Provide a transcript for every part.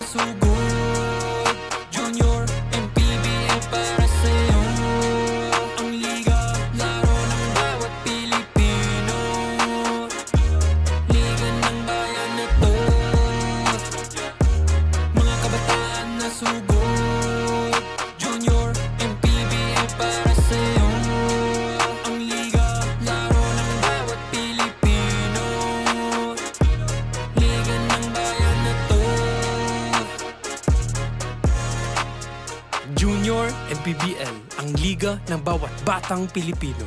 sugod. Junior, MPBL para sa'yo. Ang liga, laro ng bawat Pilipino. Liga ng bayan na to. Mga kabataan na sugod. Junior, MPBL para sa'yo. Ang liga, laro ng bawat Pilipino. Liga ng bayan na to. Junior MPBL, ang liga ng bawat batang Pilipino.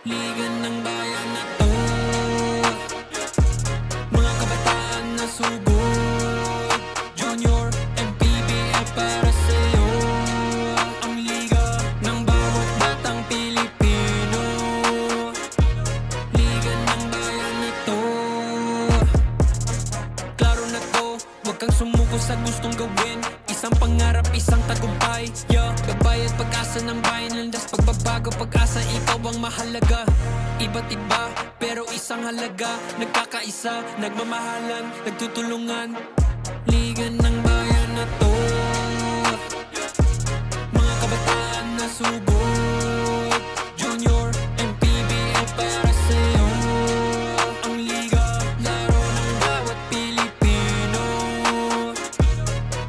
Liga ng bayan na to. Mga kabataan na sugod. Junior, MPBL para sa'yo. Ang liga ng bawat batang Pilipino. Liga ng bayan na to. Klaro na to, huwag kang sumuko sa gustong gawin. Isang pangarap, isang tagumpay. Yeah, gabay at pag-asa ng bayan. Landas pagbabago, pag-asa, ikaw ang mahalaga. Iba't iba, pero isang halaga. Nagkakaisa, nagmamahalan, nagtutulungan. Liga ng bayan na to. Mga kabataan na sugod. Junior, MPBL para sa'yo. Ang liga, laro ng bawat Pilipino.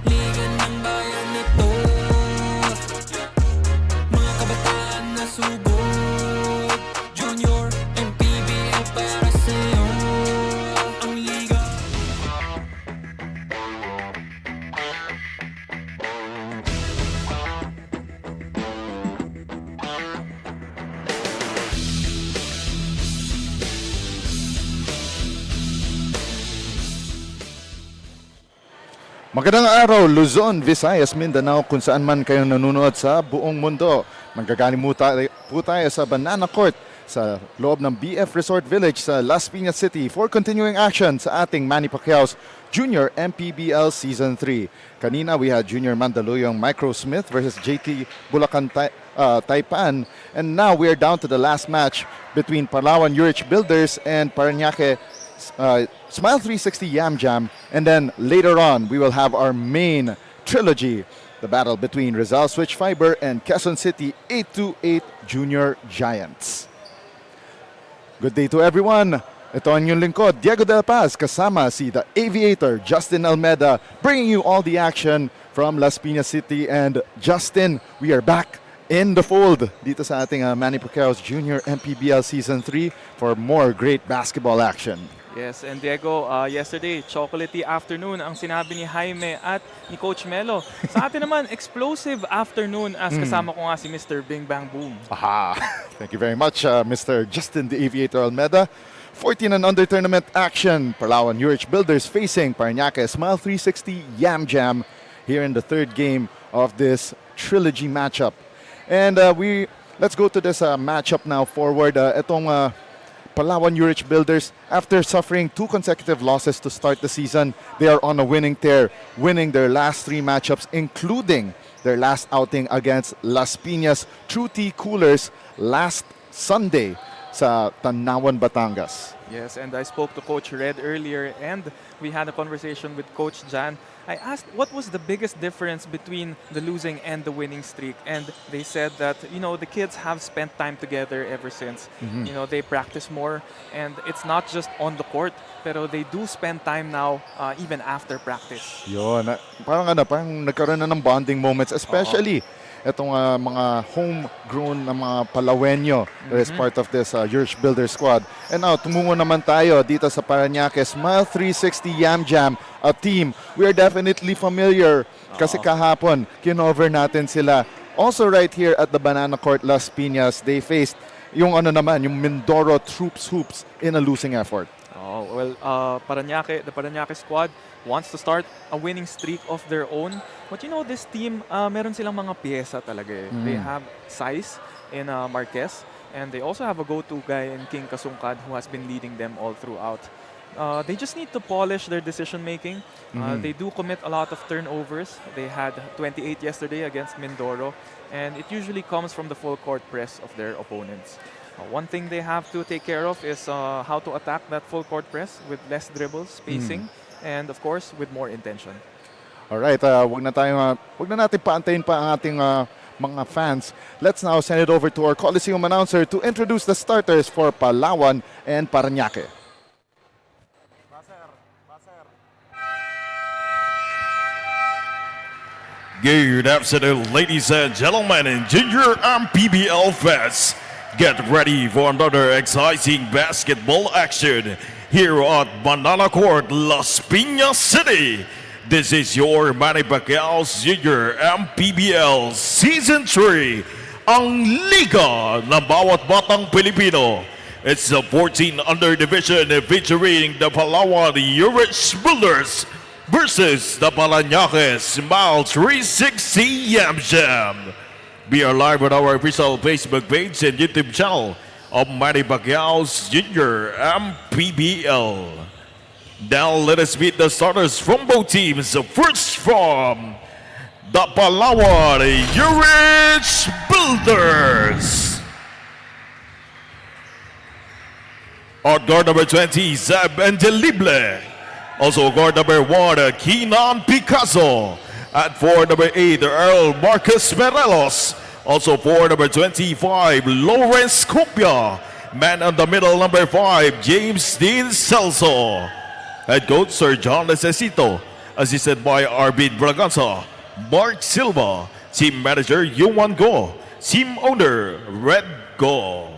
Liga ng bayan na to. Mga kabataan na sugod. Junior, MPBL para sa'yo. Ang liga. Magandang araw, Luzon, Visayas, Mindanao, kung saan man kayo nanonood sa buong mundo. Manggagaling po tayo sa Banana Court sa loob ng BF Resort Village sa Las Piñas City for continuing action sa ating Manny Pacquiao's Junior MPBL Season 3. Kanina, we had Junior Mandaluyong Micro Smith versus JT Bulacan Taipan. And now we are down to the last match between Palawan Yurich Builders and Paranaque Smile 360 Yamjam, and then later on we will have our main trilogy, the battle between Rizal Switch Fiber and Quezon City 828 Junior Giants. Good day to everyone. Ito ang inyong lingkod, Diego Del Paz, kasama si The Aviator, Justin Almeda, bringing you all the action from Las Piñas City. And Justin, we are back in the fold dito sa ating Manny Pacquiao's Junior MPBL Season 3 for more great basketball action. Yes, and Diego, yesterday, chocolatey afternoon ang sinabi ni Jaime at ni Coach Melo. Sa atin naman, explosive afternoon as kasama ko nga si Mr. Bing Bang Boom. Aha! Thank you very much, Mr. Justin the Aviator Almeda. 14 and under tournament action. Palawan Yurich Builders facing Paranaque Smile 360 Yamjam here in the third game of this trilogy matchup. And let's go to this matchup now forward. Itong Palawan Yurich Builders, after suffering 2 consecutive losses to start the season, they are on a winning tear, winning their last 3 matchups, including their last outing against Las Piñas True Tea Coolers last Sunday sa Tanawan, Batangas. Yes, and I spoke to Coach Red earlier and we had a conversation with Coach Jan. I asked what was the biggest difference between the losing and the winning streak, and they said that, you know, the kids have spent time together ever since. You know, they practice more, and it's not just on the court, pero they do spend time now even after practice. Yun, parang nagkaroon na ng bonding moments, especially itong mga homegrown na mga Palawenyo that is part of this Yurich Builder squad. And now, tumungo naman tayo dito sa Paranaque Smile 360 Yamjam, a team we are definitely familiar kasi kahapon, kinover natin sila. Also right here at the Banana Court Las Piñas, they faced yung yung Mindoro Troops Hoops in a losing effort. Oh, well, the Paranaque squad wants to start a winning streak of their own. But you know, this team, meron silang mga pyesa talaga eh. They have size in Marquez, and they also have a go-to guy in King Kasungkad who has been leading them all throughout. They just need to polish their decision making. They do commit a lot of turnovers. They had 28 yesterday against Mindoro, and it usually comes from the full court press of their opponents. One thing they have to take care of is how to attack that full court press with less dribbles, spacing, and of course with more intention. Alright, wag na natin paantayin pa ang ating mga fans. Let's now send it over to our Coliseum announcer to introduce the starters for Palawan and Paranaque. Good afternoon, ladies and gentlemen, and Junior MPBL fans. Get ready for another exciting basketball action here at Banana Court, Las Piñas City. This is your Manny Pacquiao's Junior MPBL Season 3, ang Liga ng Bawat Batang Pilipino. It's the 14 under division featuring the Palawan Yurich Builders versus the Paranaque Smile 360 Yamjam. We are live on our official Facebook page and YouTube channel of Manny Pacquiao's Junior MPBL. Now let us meet the starters from both teams. First from the Palawan Yurich Builders. At guard number 20, Zeb Endelible. Also guard number 1, Keenan Picasso. At 4, number 8, Earl Marcus Morelos. Also 4, number 25, Lawrence Copia. Man on the middle, number 5, James Dean Celso. Head coach Sir John Necesito. Assisted by Arvid Braganza, Mark Silva. Team manager Yuan Go. Team owner Red Go.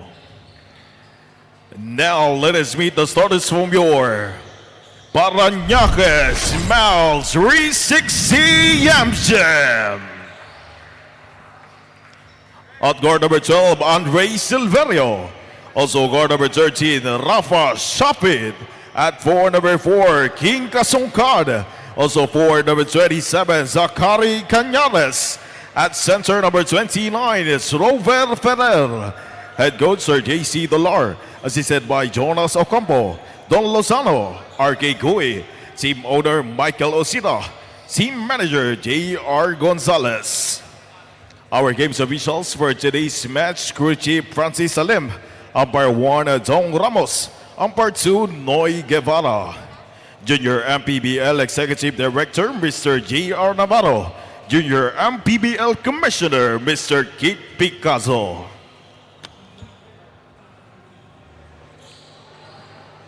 Now let us meet the starters from your Paranaque Smile 360 Yamjam. At guard number 12, Andre Silverio. Also guard number 13, Rafa Shapid. At 4, number 4, King Kasungkad. Also 4, number 27, Zachary Cañales. At center, number 29 is Rover Ferrer. Head coach Sir J.C. Dolar. Assisted by Jonas Ocampo, Don Lozano, R.K. Gui. Team owner Michael Osita. Team manager J.R. Gonzalez. Our games officials for today's match, crew chief Francis Salim. Umpire 1, Dong Ramos. Umpire 2, Noy Guevara. Junior MPBL Executive Director, Mr. J.R. Navarro. Junior MPBL Commissioner, Mr. Kit Picasso.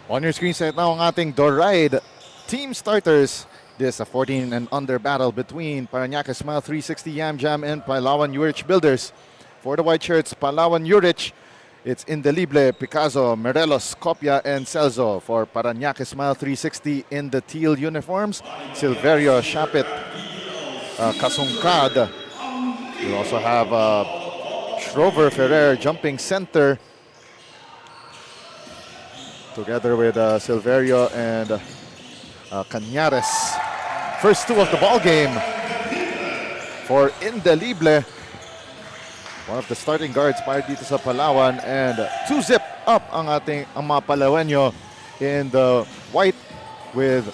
On your screen set now ang ating Doride team starters. This a 14 and under battle between Paranaque Smile 360 Yamjam and Palawan Yurich Builders. For the white shirts, Palawan Yurich, it's Indelible, Picasso, Morelos, Copia, and Celso. For Paranaque Smile 360 in the teal uniforms, Silverio, Shapit, Kasungkad. We also have Schrover Ferrer jumping center, together with Silverio and Cañares. First two of the ball game for Indelible, one of the starting guards para dito sa Palawan, and 2-zip up ang mga Palawenyo in the white with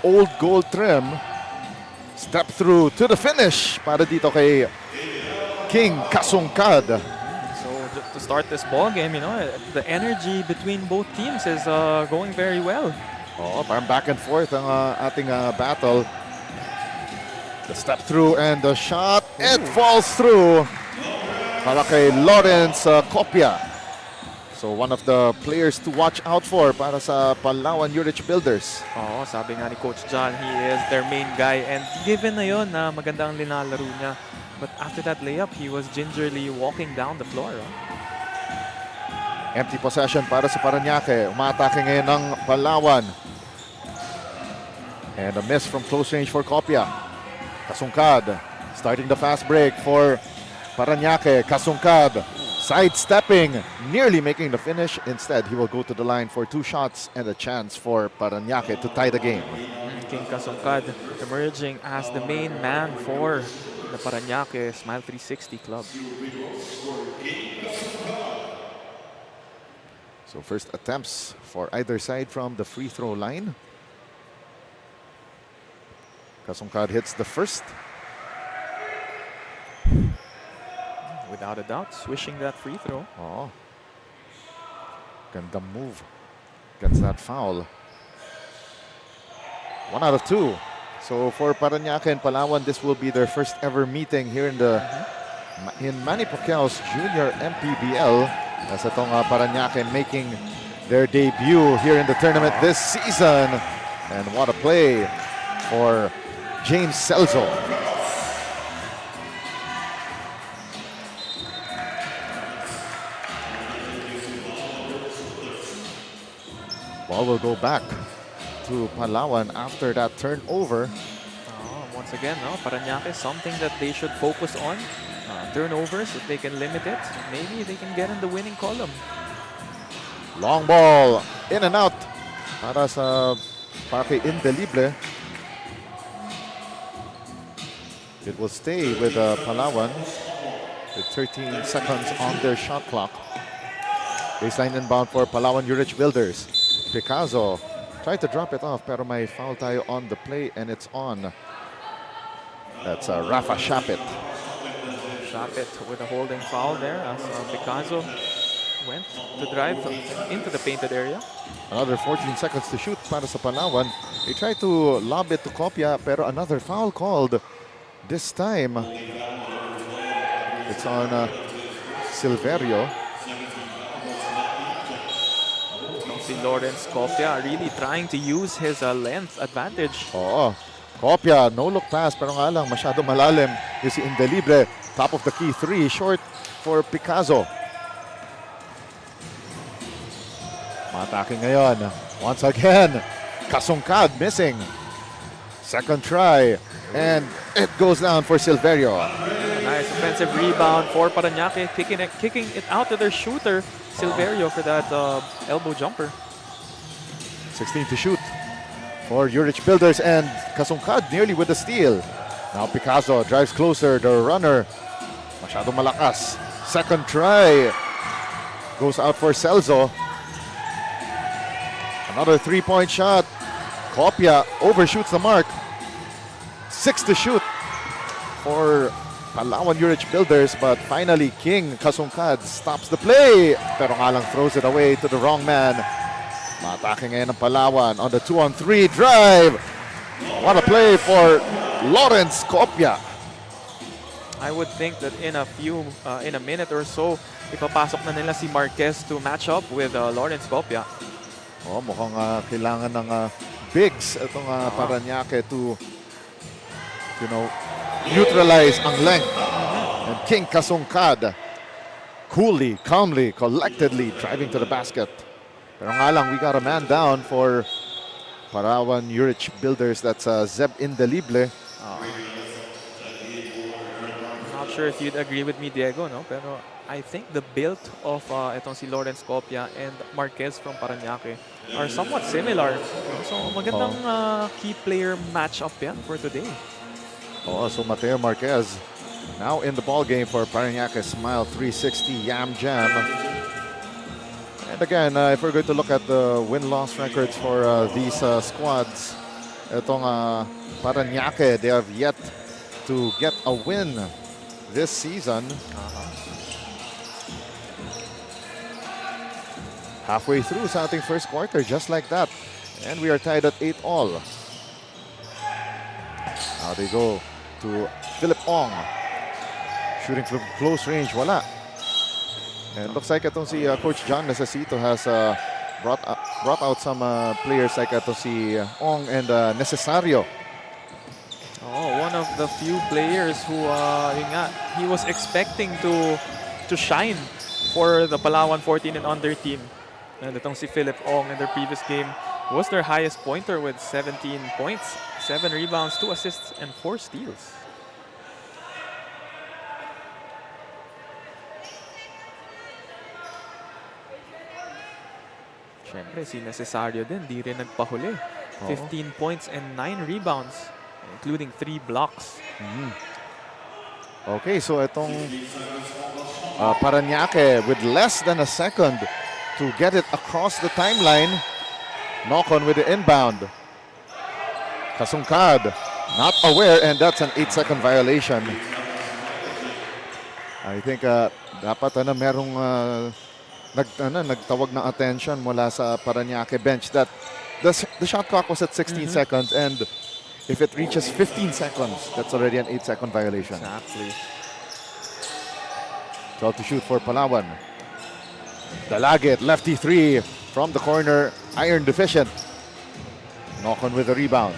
old gold trim. Step through to the finish para dito kay King Kasungkad. To start this ball game, you know, the energy between both teams is going very well. Oh, parang back and forth ang ating battle. The step through and the shot, it falls through para kay Lawrence Copia. So one of the players to watch out for para sa Palawan Yurich Builders. Oh, sabi nga ni Coach John, he is their main guy, and given na yun na maganda ang linalaro niya. But after that layup, he was gingerly walking down the floor. Empty possession para sa Paranaque. Umatake ngayon ng Palawan. And a miss from close range for Copia. Kasungkad starting the fast break for Paranaque. Kasungkad sidestepping, nearly making the finish. Instead, he will go to the line for 2 shots and a chance for Paranaque to tie the game. King Kasungkad emerging as the main man for the Paranaque Smile 360 club. So first attempts for either side from the free throw line. Kasungkad hits the first. Without a doubt, swishing that free throw. Oh. Ganda move. Gets that foul. 1 out of 2. So for Paranaque and Palawan, this will be their first ever meeting here in the in Manny Pacquiao's Junior MPBL. As itong Paranaque making their debut here in the tournament this season. And what a play for James Celso. Ball will go back to Palawan after that turnover. Once again, Paranaque, something that they should focus on. Turnovers, if they can limit it, maybe they can get in the winning column. Long ball, in and out para sa Parque Indelible. It will stay with Palawan with 13 seconds on their shot clock. Baseline inbound for Palawan Yurich Builders. Picazo tried to drop it off, pero may foul tayo on the play, and it's on. That's Rafa Shapit. Shapit with a holding foul there as Picazo went to drive into the painted area. Another 14 seconds to shoot para sa Palawan. They tried to lob it to Kopia, pero another foul called. This time, it's on Silverio. Si Lawrence Kopia really trying to use his length advantage. Oo. Kopia, no look pass, pero nga lang masyado malalim. Yung si Indelible, top of the key 3, short for Picazo. Matake ngayon. Once again, Kasungkad missing. Second try, and it goes down for Silverio. Nice offensive rebound for Paranaque, kicking it out to their shooter, Silverio, for that elbow jumper. 16 to shoot for Yurich Builders, and Kasungkad nearly with the steal. Now Picazo drives closer, the runner. Masyado malakas. Second try. Goes out for Celso. Another three-point shot. Kopia overshoots the mark. 6 to shoot for Palawan Yurich Builders, but finally King Kasungkad stops the play. Pero nga lang throws it away to the wrong man. Matake ngayon ng Palawan on the 2-on-3 drive. What a play for Lawrence Kopia. I would think that in a minute or so, ipapasok na nila si Marquez to match up with Lawrence Kopia. Oh, mukhang kailangan ng bigs itong Paranaque to, you know, neutralize ang length. And King Kasungkad coolly, calmly, collectedly driving to the basket. Pero nga lang, we got a man down for Palawan Yurich Builders. That's Zeb Indelible. I'm not sure if you'd agree with me, Diego, no? Pero I think the build of itong si Lawrence Kopia and Marquez from Paranaque are somewhat similar. So magandang key player matchup yan for today. Oh, so Mateo Marquez now in the ball game for Paranaque. Smile 360 Yamjam. And again, if we're going to look at the win-loss records for these squads, itong Paranaque, they have yet to get a win this season. Halfway through sa ating first quarter, just like that. And we are tied at 8-all. Now they go to Philip Ong. Shooting from close range, wala. And looks like itong si Coach John Necesito has brought out some players like itong si Ong and Necesario. Oh, one of the few players who he was expecting to shine for the Palawan 14 and under team. And itong si Philip Ong in their previous game was their highest pointer with 17 points, 7 rebounds, 2 assists, and 4 steals. Siyempre, si Necesario din, di rin nagpahuli. 15 points and 9 rebounds, including 3 blocks. Okay, so itong Paranaque with less than a second to get it across the timeline. Knock on with the inbound. Kasungkad, not aware, and that's an 8-second violation. I think dapat merong nagtawag ng attention mula sa Paranaque bench that the shot clock was at 16 seconds, and if it reaches 15 seconds, that's already an 8-second violation. Exactly. 12 to shoot for Palawan. Dalagit, lefty three from the corner, iron deficient. Nocon with the rebound.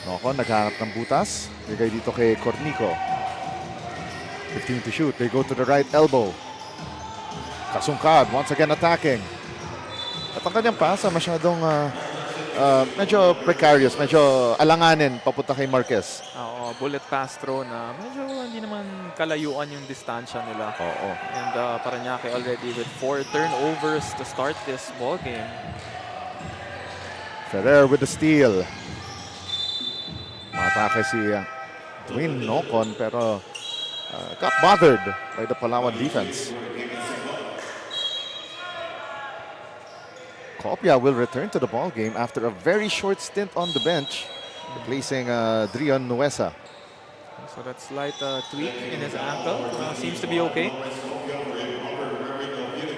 Nocon naghanap ng butas. Bigay dito kay Cornico. 15 to shoot. They go to the right elbow. Kasungkad once again attacking. At ang kanyang pasa masyadong medyo precarious, medyo alanganin papunta kay Marquez. Oo, bullet pass throw na medyo hindi naman kalayuan yung distansya nila. Oo. And Paranaque already with 4 turnovers to start this ball game. Ferrer with the steal. Matake si Dwayne Nocon pero got bothered by the Palawan defense. Kopia will return to the ball game after a very short stint on the bench, replacing Drion Nuesa. So that slight tweak in his ankle seems to be okay.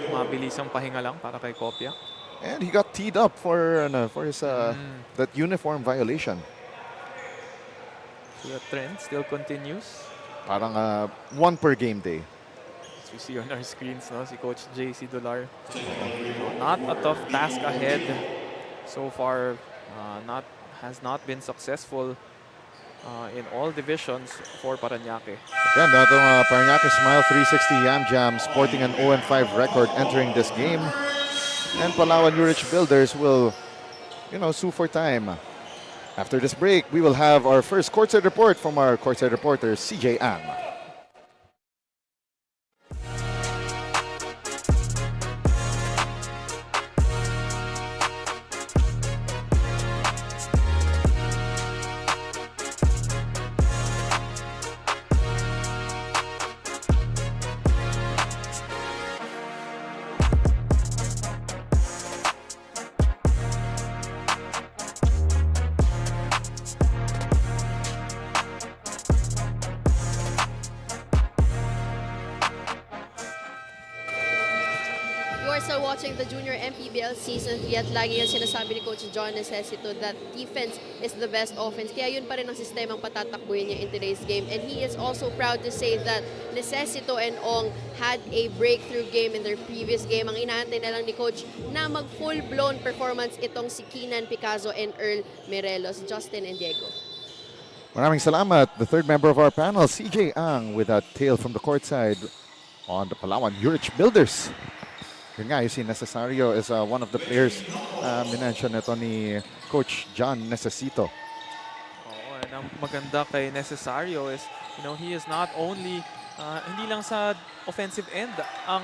Mabilis ang pahinga lang para kay Kopia. And he got teed up for his that uniform violation. So the trend still continues. Parang one per game day. As we see on our screens, no, si Coach JC Dolar. Not a tough task ahead so far. Has not been successful in all divisions for Paranaque. Again, itong Paranaque Smile 360 Yamjam sporting an 0-5 record entering this game. And Palawan Yurich Builders will, sue for time. After this break, we will have our first courtside report from our courtside reporter, CJ Ang. Still watching the junior MPBL season 3 at lagi yung sinasabi ni Coach John Necessito that defense is the best offense. Kaya yun pa rin ang sistemang patatakbuhin niya in today's game. And he is also proud to say that Necessito and Ong had a breakthrough game in their previous game. Ang inaantay na lang ni Coach na mag full-blown performance itong si Keenan Picazo and Earl Mirelos, Justin and Diego. Maraming salamat. The third member of our panel, CJ Ang, with a tale from the courtside on the Palawan Yurich Builders. Yun nga, si Necesario is one of the players minention ito ni Coach John Necessito. Oo, and ang maganda kay Necesario is, he is not only, hindi lang sa offensive end ang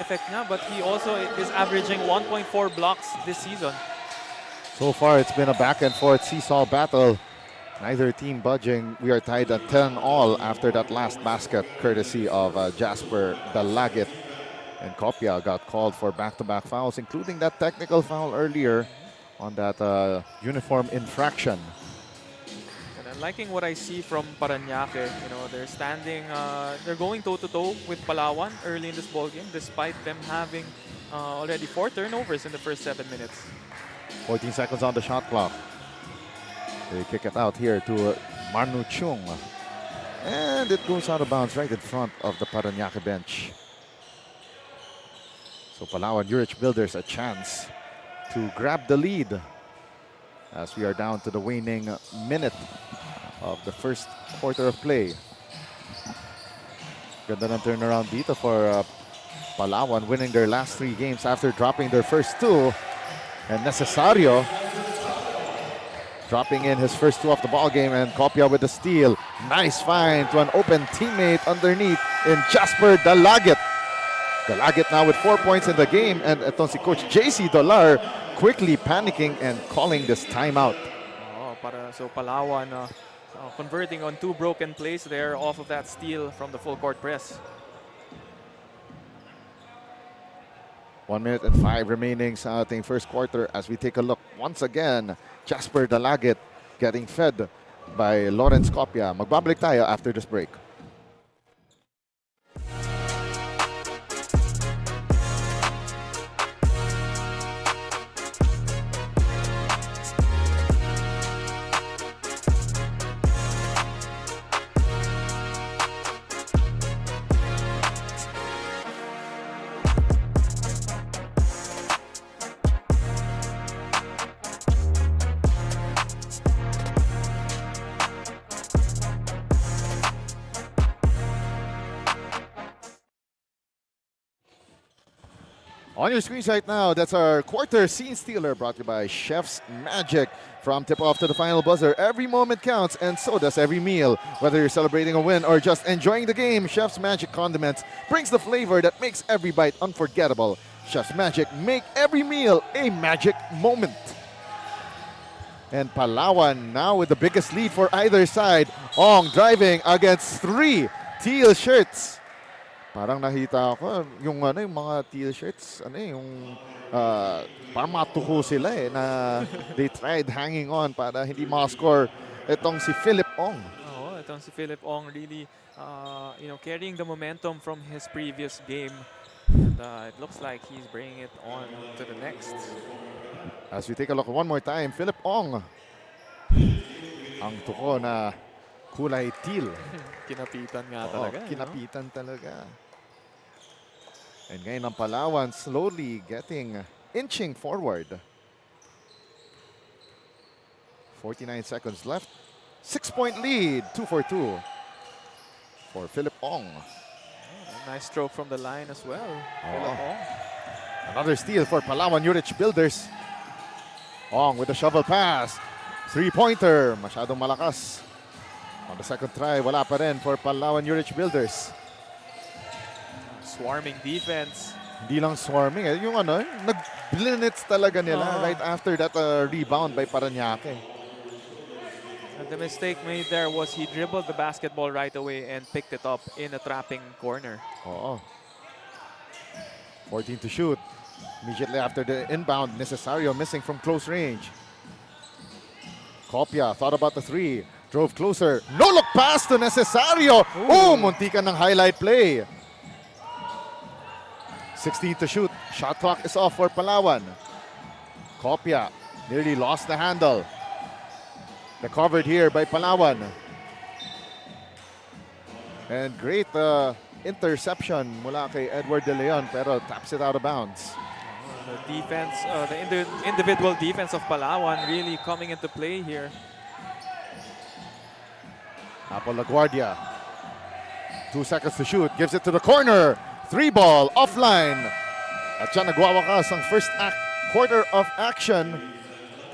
effect niya, but he also is averaging 1.4 blocks this season. So far, it's been a back and forth seesaw battle. Neither team budging. We are tied at 10-all after that last basket, courtesy of Jasper Dalagit. And Kopia got called for back-to-back fouls, including that technical foul earlier on that uniform infraction. And I'm liking what I see from Paranaque. They're standing, they're going toe-to-toe with Palawan early in this ball game, despite them having already 4 turnovers in the first 7 minutes. 14 seconds on the shot clock. They kick it out here to Manu Chung. And it goes out of bounds right in front of the Paranaque bench. So Palawan Yurich Builders a chance to grab the lead as we are down to the waning minute of the first quarter of play. Ganda ng turnaround dito for Palawan, winning their last 3 games after dropping their first 2. And Necesario dropping in his first 2 of the ball game, and Kopia with the steal. Nice find to an open teammate underneath in Jasper Dalagit. Dalagit now with 4 points in the game, and itong si Coach JC Dolar quickly panicking and calling this timeout. So Palawan converting on 2 broken plays there off of that steal from the full court press. 1 minute and 5 remaining sa ating first quarter as we take a look once again. Jasper Dalagit getting fed by Lawrence Copia. Magbabalik tayo after this break. On your screens right now, that's our quarter scene stealer brought to you by Chef's Magic. From tip-off to the final buzzer, every moment counts and so does every meal. Whether you're celebrating a win or just enjoying the game, Chef's Magic condiments brings the flavor that makes every bite unforgettable. Chef's Magic, make every meal a magic moment. And Palawan now with the biggest lead for either side. Ong driving against 3 teal shirts. Parang nakita ko yung mga teal shirts, yung parang matuko sila na they tried hanging on para hindi makascore itong si Philip Ong. Oh, itong si Philip Ong really carrying the momentum from his previous game. And it looks like he's bringing it on to the next. As we take a look one more time, Philip Ong. Ang tuko na kulay teal. Kinapitan nga talaga. Kinapitan talaga. And ngayon ang Palawan slowly inching forward. 49 seconds left. 6-point lead, 2-for-2 for Philip Ong. Nice stroke from the line as well. Philip Ong. Another steal for Palawan Yurich Builders. Ong with the shovel pass. 3-pointer, masyadong malakas. On the second try, wala pa rin for Palawan Yurich Builders. Swarming defense. Hindi lang swarming, yung nag-blinitz talaga nila right after that rebound by Paranaque. And the mistake made there was he dribbled the basketball right away and picked it up in a trapping corner. 14 to shoot. Immediately after the inbound, Necesario missing from close range. Copia thought about the 3. Drove closer. No-look pass to Necesario. Oh, muntikan ng highlight play. 16 to shoot. Shot clock is off for Palawan. Copia nearly lost the handle. Recovered here by Palawan. And great interception mula kay Edward De Leon pero taps it out of bounds. The defense, the individual defense of Palawan really coming into play here. Apple LaGuardia. 2 seconds to shoot. Gives it to the corner. 3-ball offline. At siya nagwawakas ang first quarter of action.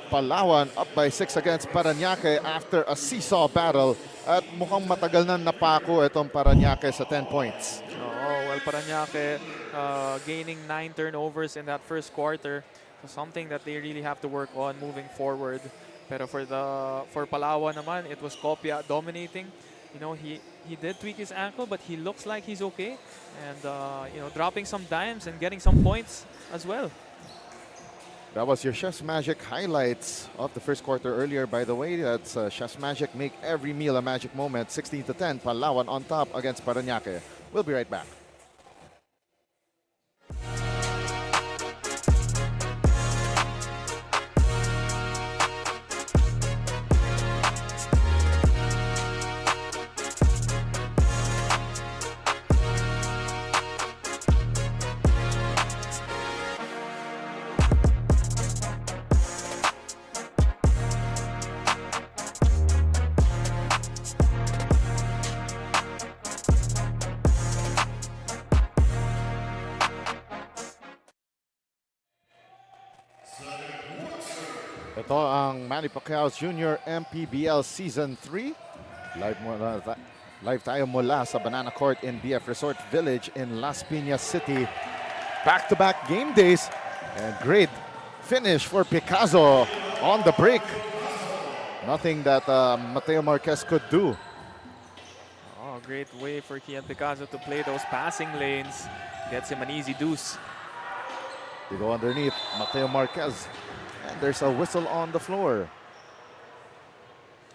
Palawan up by 6 against Paranaque after a seesaw battle. At mukhang matagal na napako itong Paranaque sa 10 points. Well, Paranaque gaining 9 turnovers in that first quarter. So something that they really have to work on moving forward. Pero for Palawan naman, it was Copia dominating. He did tweak his ankle, but he looks like he's okay. And, dropping some dimes and getting some points as well. That was your Chef's Magic highlights of the first quarter earlier. By the way, that's Chef's Magic, make every meal a magic moment. 16-10, Palawan on top against Paranaque. We'll be right back. Ito ang Manny Pacquiao Jr. MPBL Season 3. Live tayo mula sa Banana Court in BF Resort Village in Las Piñas City. Back-to-back game days and great finish for Picazo on the break. Nothing that Mateo Marquez could do. Great way for Kian Picazo to play those passing lanes. Gets him an easy deuce. They go underneath Mateo Marquez. And there's a whistle on the floor.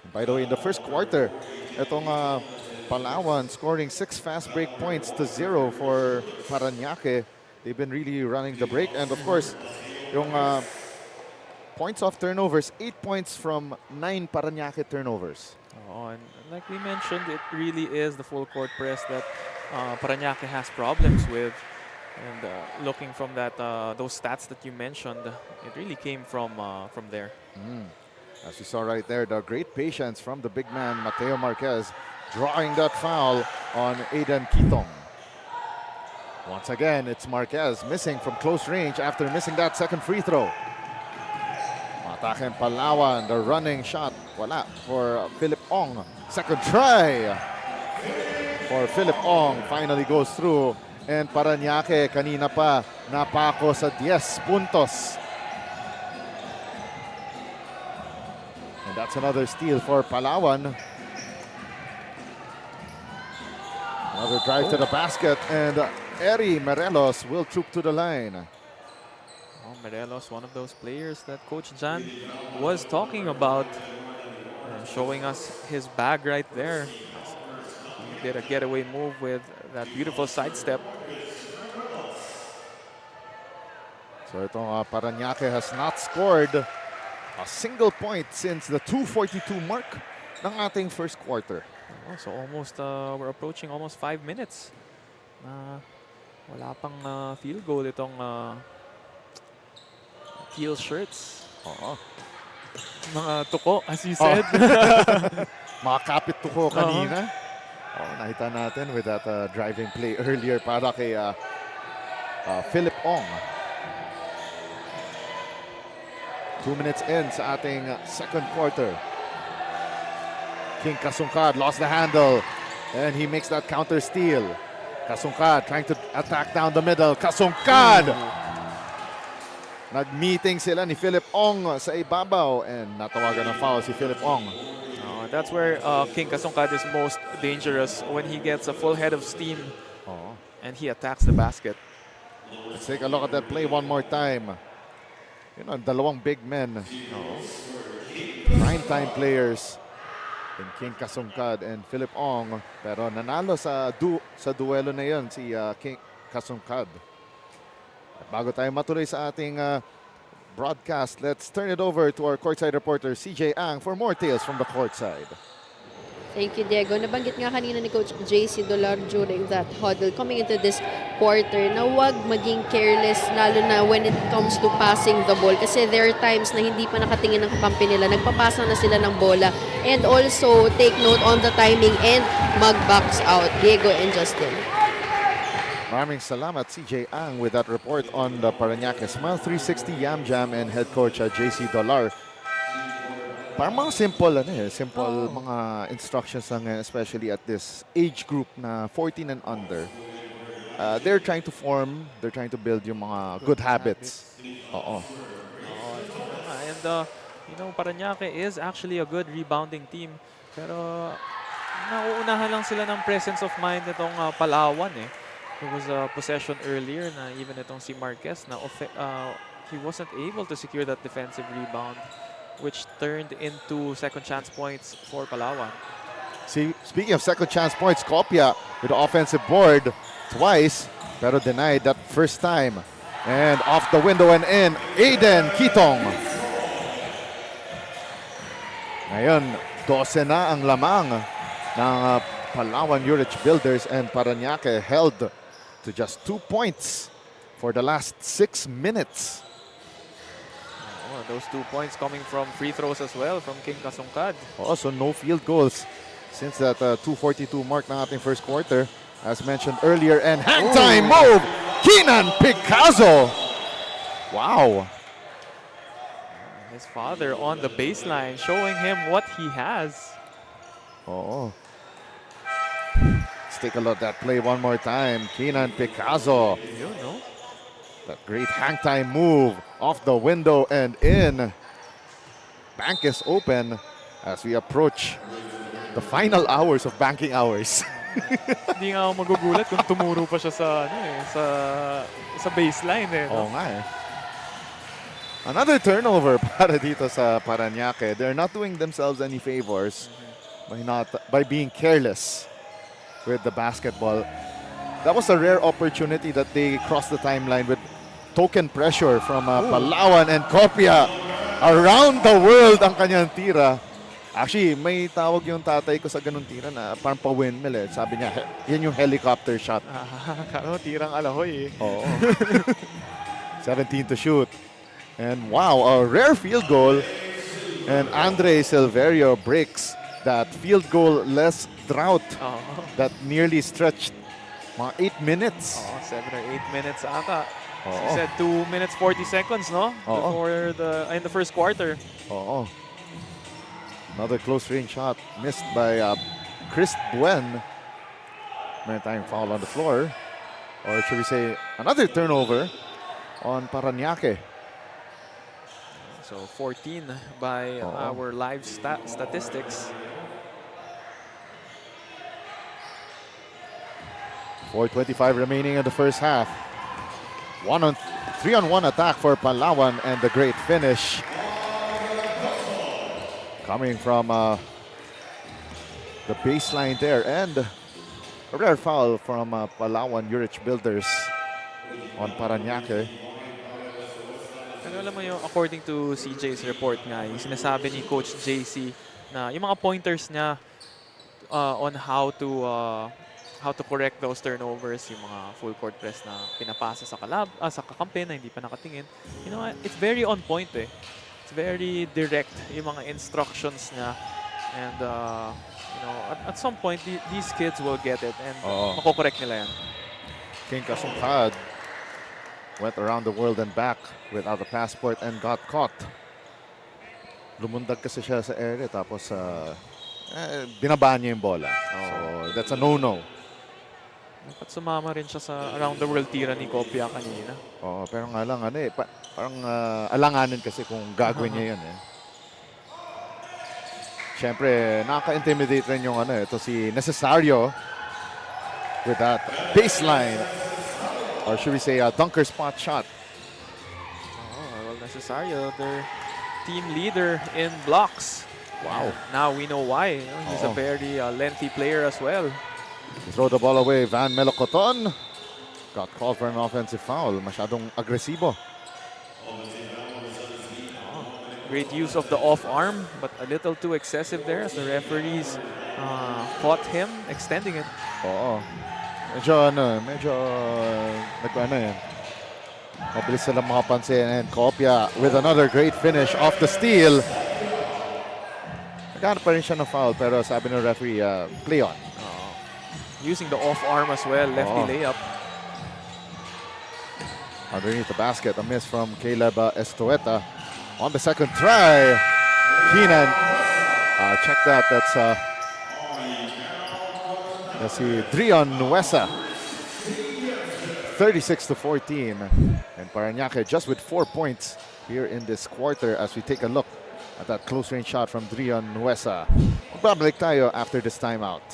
And by the way, in the first quarter, itong Palawan scoring 6 fast break points to 0 for Paranaque. They've been really running the break. And of course, yung points off turnovers, 8 points from 9 Paranaque turnovers. Oh, and like we mentioned, it really is the full court press that Paranaque has problems with. And looking from that, those stats that you mentioned, it really came from there. As you saw right there, the great patience from the big man, Mateo Marquez, drawing that foul on Aiden Kitong. Once again, it's Marquez missing from close range after missing that second free throw. Mataken Palawan, the running shot, wala for Philip Ong. Second try for Philip Ong, finally goes through. And Paranaque kanina pa napako sa 10 puntos. And that's another steal for Palawan. Another drive to the basket, and Eri Morelos will troop to the line. Oh, Morelos, one of those players that Coach Jan was talking about, and showing us his bag right there. He did a getaway move with that beautiful sidestep. So itong Paranaque has not scored a single point since the 2:42 mark ng ating first quarter. Oh, so almost, we're approaching almost 5 minutes. Wala pang field goal itong teal shirts. Mga tuko, as you said. Mga kapit tuko kanina. Nakita natin with that driving play earlier para kay Philip Ong. 2 minutes in sa ating second quarter. King Kasungkad lost the handle and he makes that counter steal. Kasungkad trying to attack down the middle. Kasungkad! Nag-meeting sila ni Philip Ong sa ibabaw and natawagan ng foul si Philip Ong. That's where King Kasungkad is most dangerous, when he gets a full head of steam and he attacks the basket. Let's take a look at that play one more time. You know, dalawang big men. Prime-time players in King Kasungkad and Philip Ong. Pero nanalo sa duelo na yun si King Kasungkad. At bago tayo matuloy sa ating broadcast, let's turn it over to our courtside reporter CJ Ang for more tales from the courtside. Thank you, Diego. Nabanggit nga kanina ni Coach JC Dolar during that huddle coming into this quarter na huwag maging careless, lalo na when it comes to passing the ball. Kasi there are times na hindi pa nakatingin ng kakampi nila, nagpapasa na sila ng bola. And also, take note on the timing and mag-box out. Diego and Justin. Maraming salamat CJ Ang with that report on the Paranaque Smile 360 Yamjam and head coach JC Dolar. Parang mga simple mga instructions lang, especially at this age group na 14 and under. They're trying to build yung mga good habits. And you know, Paranaque is actually a good rebounding team, pero nauunahan lang sila ng presence of mind itong Palawan eh. There was a possession earlier na even itong si Marquez na he wasn't able to secure that defensive rebound, which turned into second chance points for Palawan. See, speaking of second chance points, Kopia with the offensive board twice, pero denied that first time. And off the window and in, Aiden Kitong. Ngayon, 12 na ang lamang ng Palawan Yurich Builders, and Paranaque held to just 2 points for the last 6 minutes. Those 2 points coming from free throws as well from King Kasungkad. Also, no field goals since that 2:42 mark ng ating first quarter, as mentioned earlier. And hang time move, Keenan Picasso. Wow. His father on the baseline, showing him what he has. Let's take a look at that play one more time. Keenan Picasso. You know. That great hang time move off the window and in. Bank is open as we approach the final hours of banking hours. Hindi nga ako magugulat kung tumuro pa siya sa baseline eh. Oo nga eh. Another turnover para dito sa Paranaque. They're not doing themselves any favors by being careless with the basketball. That was a rare opportunity that they crossed the timeline with token pressure from Palawan and Kopia. Around the world ang kanyang tira. Actually, may tawag yung tatay ko sa ganun tira na parang pa-windmill eh. Sabi niya, yan yung helicopter shot. Tirang alahoy eh. Oo. 17 to shoot. And wow, a rare field goal. And Andre Silverio breaks that field goal-less drought that nearly stretched mga 8 minutes. 7 or 8 minutes ata. Oo. She said 2 minutes 40 seconds, no? Oo. Before in the first quarter. Oo. Another close range shot missed by Chris Buen. Maritime foul on the floor. Or should we say another turnover on Paranaque. So 14 by our live statistics. 4:25 remaining in the first half. 3-on-1 attack for Palawan and the great finish. Coming from the baseline there, and a rare foul from Palawan Yurich Builders on Paranaque. Ano alam mo yung according to CJ's report nga, yung sinasabi ni Coach JC na yung mga pointers niya on how to correct those turnovers, yung mga full court press na pinapasa sa sa kakampi na hindi pa nakatingin. You know, it's very on point eh. It's very direct yung mga instructions niya. And you know, at some point these kids will get it and makokorek nila yan. King Kasungkad went around the world and back without a passport and got caught. Lumundag kasi siya sa ere tapos binabaan niya yung bola. So that's a no-no. Dapat sumama rin siya sa around the world tira ni Kopia kanina. Oo, pero nga lang parang alanganin kasi kung gagawin niya yun eh. Siyempre, nakaka-intimidate rin yung ito si Necesario with that baseline. Or should we say a dunker spot shot. Well, Necesario, their team leader in blocks. Wow. Now we know why. You know, he's a very lengthy player as well. Throw the ball away, Van Melocoton. Got called for an offensive foul. Masyadong agresibo. Great use of the off arm, but a little too excessive there as the referees caught him extending it. Oo. Medyo yan. Mabilis sila makapansin, and Kopia with another great finish off the steal. Nagkaroon pa rin siya ng foul, pero sabi ng referee, play on. Using the off arm as well, lefty layup. Underneath the basket, a miss from Caleb Estueta. On the second try, Keenan, check that, that's Drion Nuesa. 36-14. And Paranaque just with 4 points here in this quarter as we take a look at that close range shot from Drion Nuesa. Magbabalik tayo after this timeout.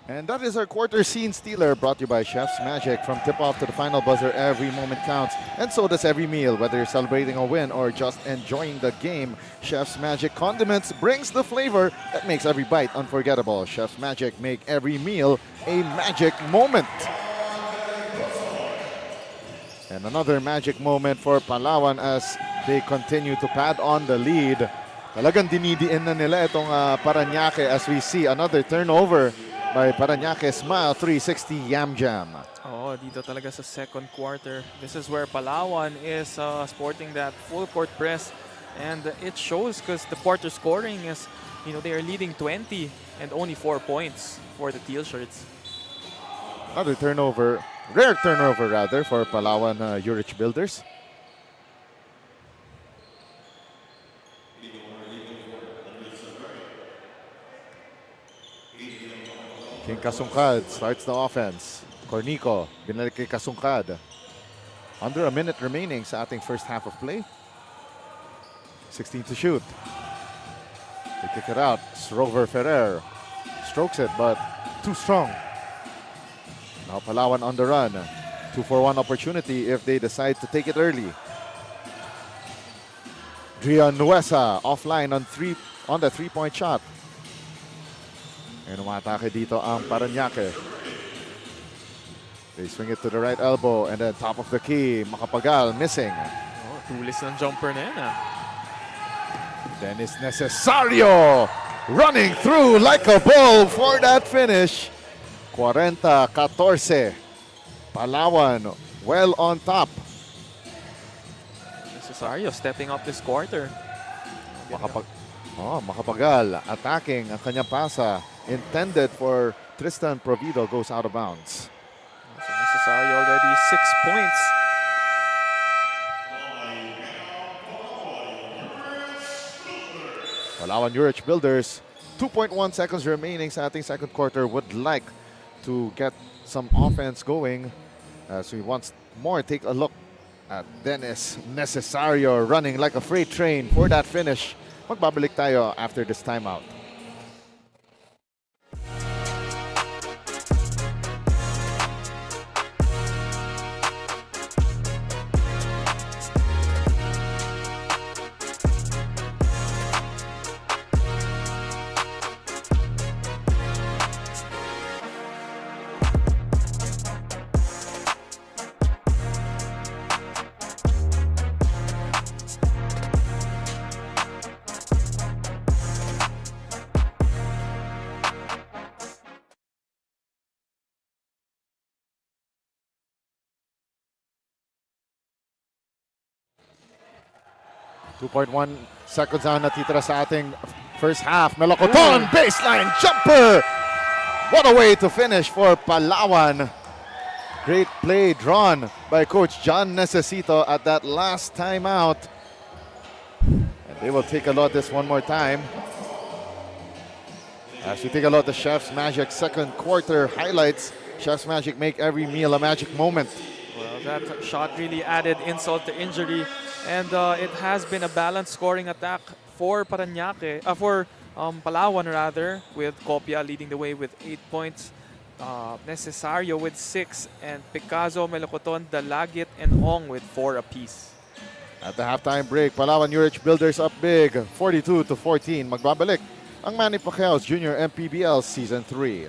And that is our quarter scene stealer, brought to you by Chef's Magic. From tip-off to the final buzzer, every moment counts. And so does every meal, whether you're celebrating a win or just enjoying the game. Chef's Magic Condiments brings the flavor that makes every bite unforgettable. Chef's Magic, make every meal a magic moment. And another magic moment for Palawan as they continue to pad on the lead. Talagang dinidiin na nila itong Paranaque as we see another turnover by Paranaque. Smile 360 Yamjam. Oh, dito talaga sa second quarter. This is where Palawan is sporting that full court press, and it shows because the quarter scoring is, you know, they are leading 20 and only 4 points for the teal shirts. Another turnover, rare turnover rather, for Palawan Yurich Builders. King Kasungkad starts the offense. Cornico, binalik kay Kasungkad. Under a minute remaining sa ating first half of play. 16 to shoot. They kick it out. Rover Ferrer strokes it, but too strong. Now Palawan on the run. 2-for-1 opportunity if they decide to take it early. Drian Nuesa offline on the three-point shot. And umatake dito ang Paranaque. They swing it to the right elbow and then top of the key. Makapagal missing. Oh, tulis ng jumper na yan Dennis Necesario running through like a bull for that finish. 40-14. Palawan well on top. Cesario stepping up this quarter. Makapagal attacking ang kanyang pasa. Intended for Tristan Provido, goes out of bounds. So Cesario already 6 points. Palawan Yurich Builders, 2.1 seconds remaining sa ating second quarter, would like to get some offense going. As we once more take a look at Dennis Necesario running like a freight train for that finish. Magbabalik tayo after this timeout. .1 seconds ang natitira sa ating first half. Melocoton, baseline jumper! What a way to finish for Palawan. Great play drawn by Coach John Necesito at that last timeout. And they will take a lot this one more time. As we take a lot of Chef's Magic second quarter highlights. Chef's Magic make every meal a magic moment. Well, that shot really added insult to injury. And it has been a balanced scoring attack for Paranaque, for Palawan rather, with Copia leading the way with 8 points, Necesario with 6, and Picazo, Melocoton, Dalagit, and Ong with 4 apiece. At the halftime break, Palawan Yurich Builders up big, 42-14. Magbabalik ang Manny Pacquiao's Junior MPBL Season 3.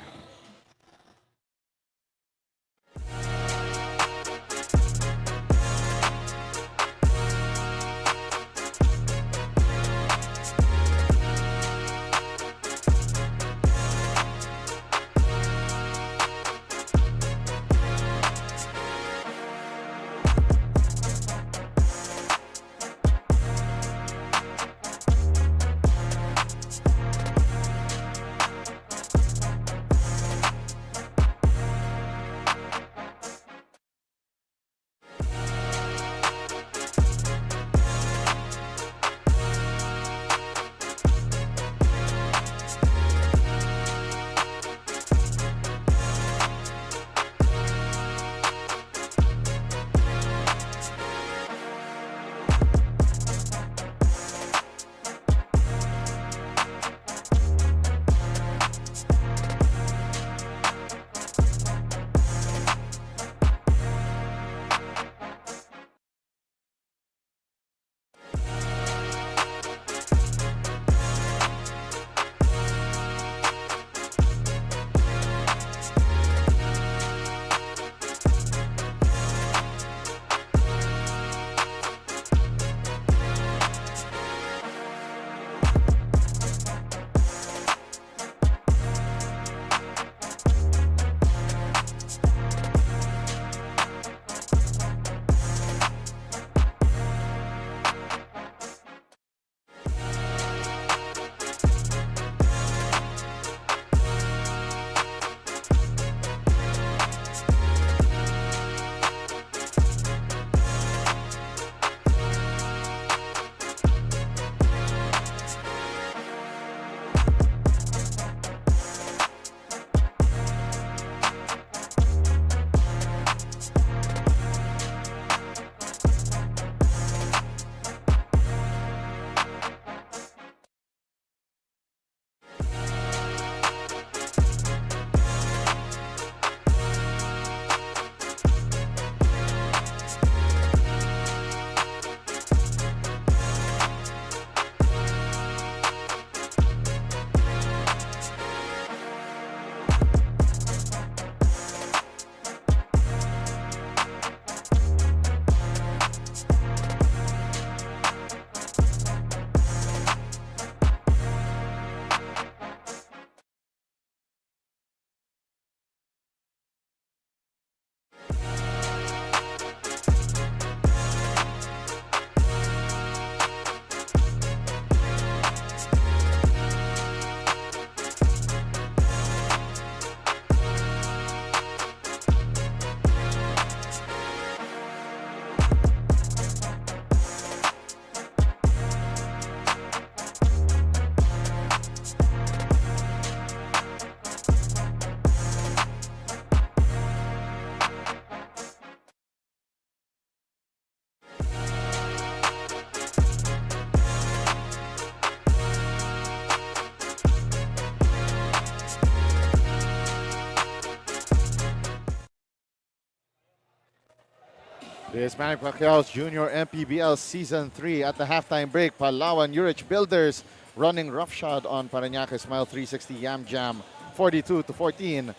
This Manny Pacquiao's Junior MPBL Season 3 at the halftime break. Palawan Yurich Builders running roughshod on Paranaque Smile 360 Yamjam 42-14.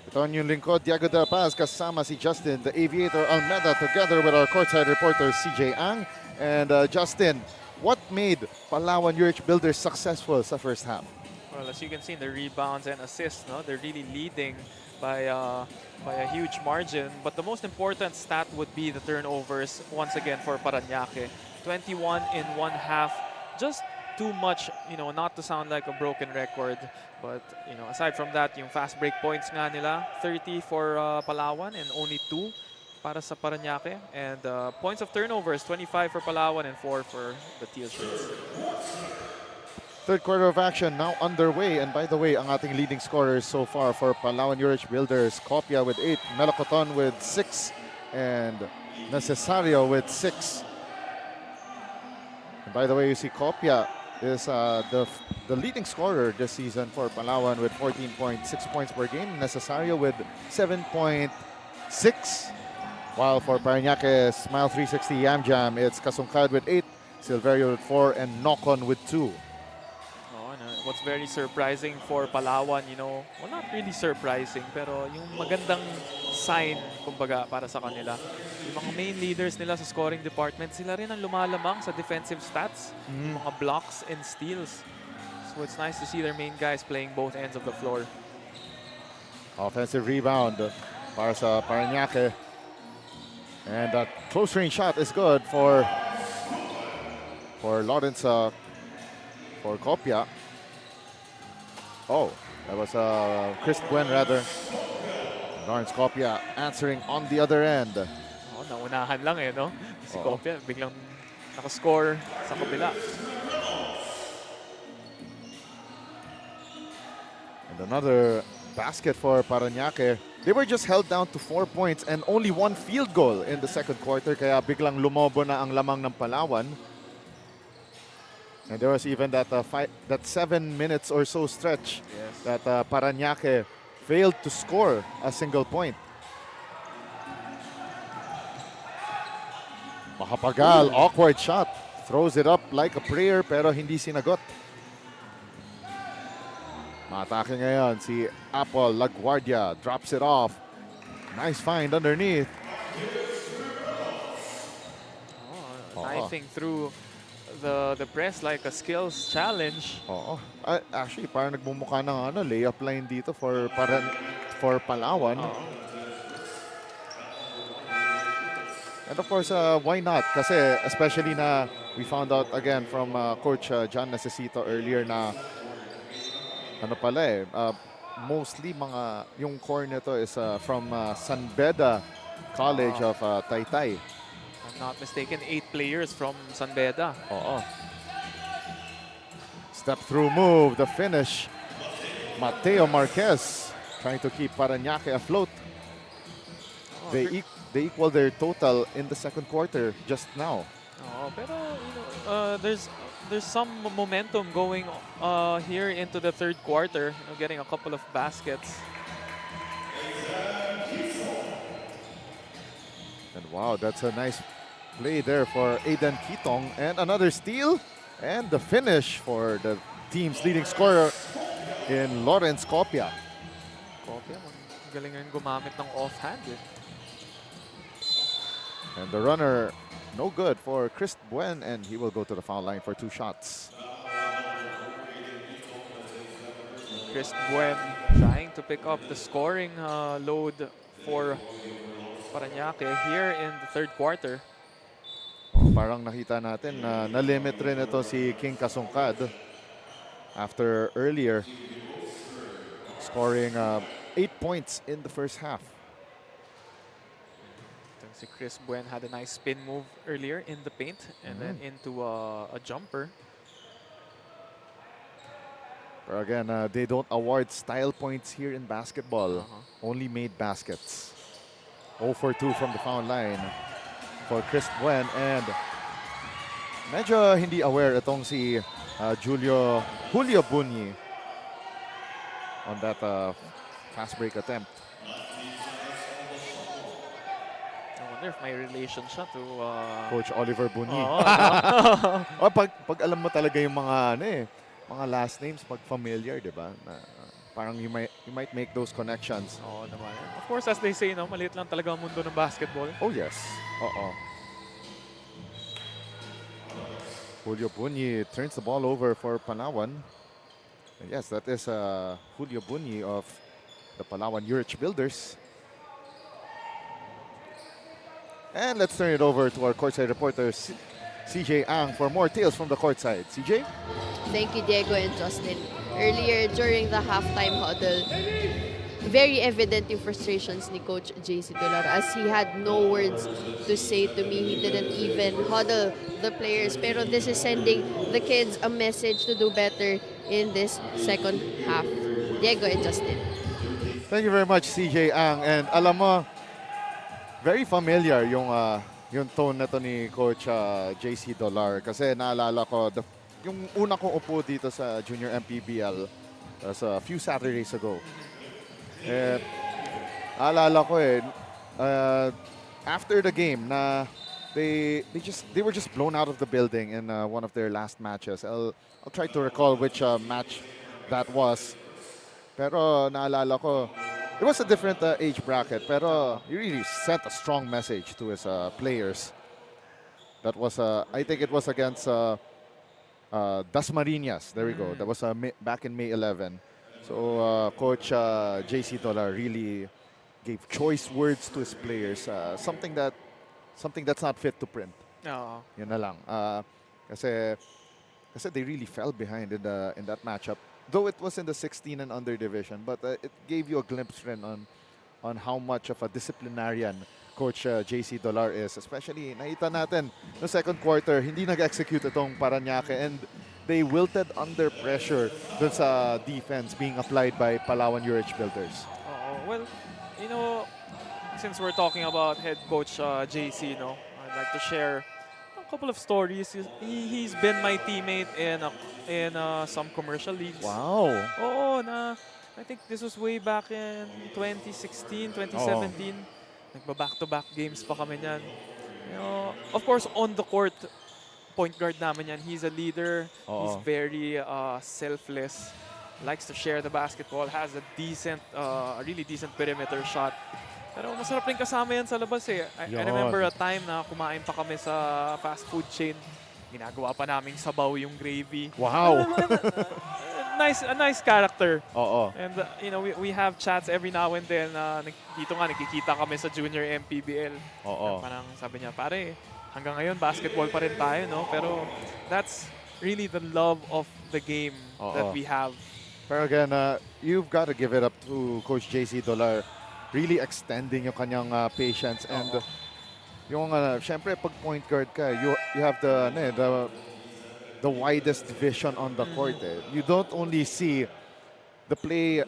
Ito ang yung lingkod, Diego de la Paz, kasama si Justin, the Aviator Almeda, together with our courtside reporter CJ Ang. And Justin, what made Palawan Yurich Builders successful sa first half? Well, as you can see in the rebounds and assists, no, they're really leading by a huge margin. But the most important stat would be the turnovers once again for Paranaque. 21 in one half, just too much, not to sound like a broken record. But, aside from that, yung fast break points nga nila, 30 for Palawan and only 2 para sa Paranaque. And points of turnovers, 25 for Palawan and 4 for the Teal Shirts. Third quarter of action now underway. And by the way, ang ating leading scorers so far for Palawan Yurich Builders, Copia with 8, Melocoton with 6, and Necesario with 6. And by the way, you see Copia is the leading scorer this season for Palawan with 14.6 points per game. Necesario with 7.6. While for Paranaque Smile 360 Yamjam, it's Kasungkad with 8, Silverio with 4, and Nokon with 2. What's very surprising for Palawan, well, not really surprising, pero yung magandang sign, kumbaga, para sa kanila. Yung mga main leaders nila sa scoring department, sila rin ang lumalamang sa defensive stats, mga blocks and steals. So it's nice to see their main guys playing both ends of the floor. Offensive rebound para sa Paranaque. And that close range shot is good for Lawrence, for Copia. Oh, that was Chris Buen rather. Lawrence Copia answering on the other end. Oh, naunahan lang no? Si Copia biglang nakascore sa kabila. And another basket for Paranaque. They were just held down to 4 points and only 1 field goal in the second quarter, kaya biglang lumobo na ang lamang ng Palawan. And there was even that 7 minutes or so stretch that Paranaque failed to score a single point. Makapagal, awkward shot. Throws it up like a prayer pero hindi sinagot. Matake ngayon si Apple Laguardia. Drops it off. Nice find underneath. Knifing through the press like a skills challenge. Actually, parang nagmumukha ng layup line dito for Palawan. And of course, why not? Kasi especially na we found out again from Coach John Necesito earlier na mostly yung core nito is from San Beda College of Taytay. I'm not mistaken, 8 players from San Beda. Step through move, the finish. Mateo Marquez trying to keep Paranaque afloat. They equal their total in the second quarter just now. Pero there's some momentum going here into the third quarter. Getting a couple of baskets. And wow, that's a nice play there for Aidan Kitong. And another steal. And the finish for the team's leading scorer in Lawrence Copia. Copia, galing rin gumamit ng offhand. And the runner, no good for Chris Buen, and he will go to the foul line for 2 shots. Chris Buen trying to pick up the scoring load for Paranaque here in the third quarter. Parang nakita natin na na-limit rin ito si King Kasungkad after earlier scoring 8 points in the first half. Si Chris Buen had a nice spin move earlier in the paint and then into a jumper. But again, they don't award style points here in basketball. Only made baskets. 0 for 2 from the foul line for Chris Buen. And medyo hindi aware itong si Julio Bunyi on that fast break attempt. wonder if may relation siya to... Coach Oliver Bunyi. Oo, no? O, pag alam mo talaga yung mga, mga last names, pag familiar, di ba? Parang you might make those connections. Oo naman. Of course, as they say, no, maliit lang talaga ang mundo ng basketball. Oh, yes. Oo. Julio Bunyi turns the ball over for Palawan. And yes, that is Julio Bunyi of the Palawan Yurich Builders. And let's turn it over to our courtside reporter, CJ Ang, for more tales from the courtside. CJ? Thank you, Diego and Justin. Earlier, during the halftime huddle, very evident yung frustrations ni Coach JC Dolar as he had no words to say to me. He didn't even huddle the players. Pero this is sending the kids a message to do better in this second half. Diego and Justin. Thank you very much, CJ Ang. And alam mo, very familiar yung tone na to ni Coach JC Dolar. Kasi naalala ko, yung una kong upo dito sa Junior MPBL was a few Saturdays ago. Eh, alala ko after the game na they were just blown out of the building in one of their last matches. I'll try to recall which match that was. Pero naalala ko, it was a different age bracket, pero he really sent a strong message to his players. That was, I think it was against Dasmariñas. There we go. That was back in May 11. So Coach JC Dolar really gave choice words to his players. Something that's not fit to print. Oo. Yun na lang. Kasi they really fell behind in that matchup. Though it was in the 16 and under division, but it gave you a glimpse rin on how much of a disciplinarian Coach JC Dolar is. Especially, nakita natin, no second quarter, hindi nag-execute itong Paranaque and they wilted under pressure dun sa defense being applied by Palawan Yurich Builders. Well, you know, since we're talking about head coach JC, I'd like to share a couple of stories. He's been my teammate in some commercial leagues. Wow. Oo, I think this was way back in 2016, 2017. Nagba-back-to-back games pa kami niyan. You know, of course, on the court, point guard namin yan. He's a leader. He's very selfless. Likes to share the basketball. Has a really decent perimeter shot. Pero masarap rin kasama yan sa labas eh. I remember a time na kumain pa kami sa fast food chain. Ginagawa pa naming sabaw yung gravy. Wow. A nice character. Oo. And you know, we have chats every now and then. Dito nga nagkikita kami sa Junior MPBL. Oo. Parang sabi niya, pare, hanggang ngayon basketball pa rin tayo, no? Pero that's really the love of the game that we have. Pero again, you've got to give it up to Coach JC Dolar, really extending yung kanyang patience and yung syempre pag point guard ka, you have the widest vision on the court. You don't only see the play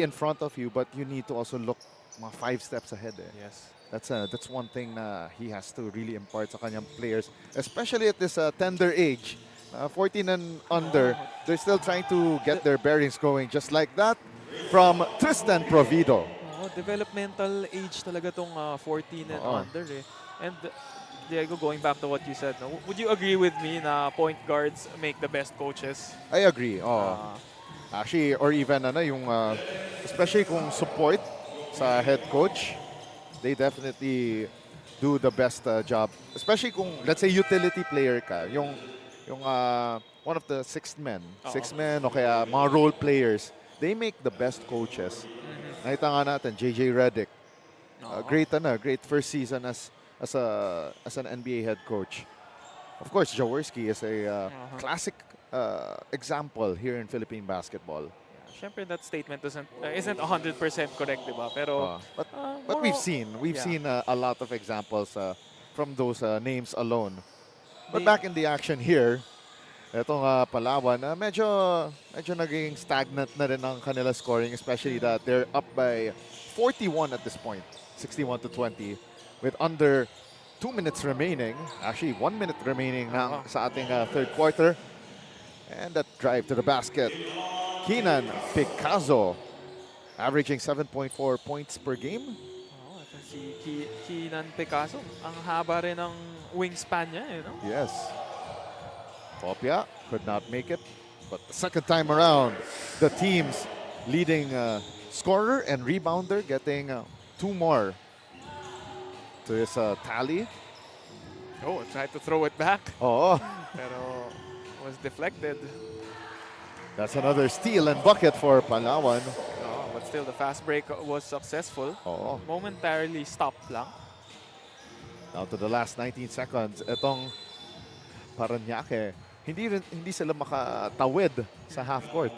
in front of you, but you need to also look 5 steps ahead. Yes. That's one thing na he has to really impart sa kanyang players, especially at this tender age. 14 and under, they're still trying to get their bearings going, just like that from Tristan Provido. Developmental age talaga tong 14 and under eh. And Diego, going back to what you said, would you agree with me na point guards make the best coaches? I agree. Actually, or even especially kung support sa head coach, they definitely do the best job. Especially kung, let's say, utility player ka, yung one of the sixth men o kaya mga role players, they make the best coaches. Nakita nga natin, JJ Redick, great first season as an NBA head coach. Of course, Jaworski is a classic example here in Philippine basketball. Siyempre, that statement isn't 100% correct, diba? Pero, but we've seen a lot of examples from those names alone. But back in the action here, etong Palawan, medyo naging stagnant na rin ang kanila scoring, especially that they're up by 41 at this point, 61-20, with under 2 minutes remaining. Actually, 1 minute remaining na sa ating third quarter. And that drive to the basket. Keenan Picazo, averaging 7.4 points per game. Si Keenan Picasso, ang haba rin ng wingspan niya, you know? Yes. Kopia could not make it. But the second time around, the team's leading scorer and rebounder getting 2 more to his tally. Oh, tried to throw it back, Oh, pero was deflected. that's another steal and bucket for Palawan. Oh, but still, the fast break was successful. Oh, Momentarily stopped lang. now to the last 19 seconds. Itong Paranaque, hindi sila makatawid sa half court.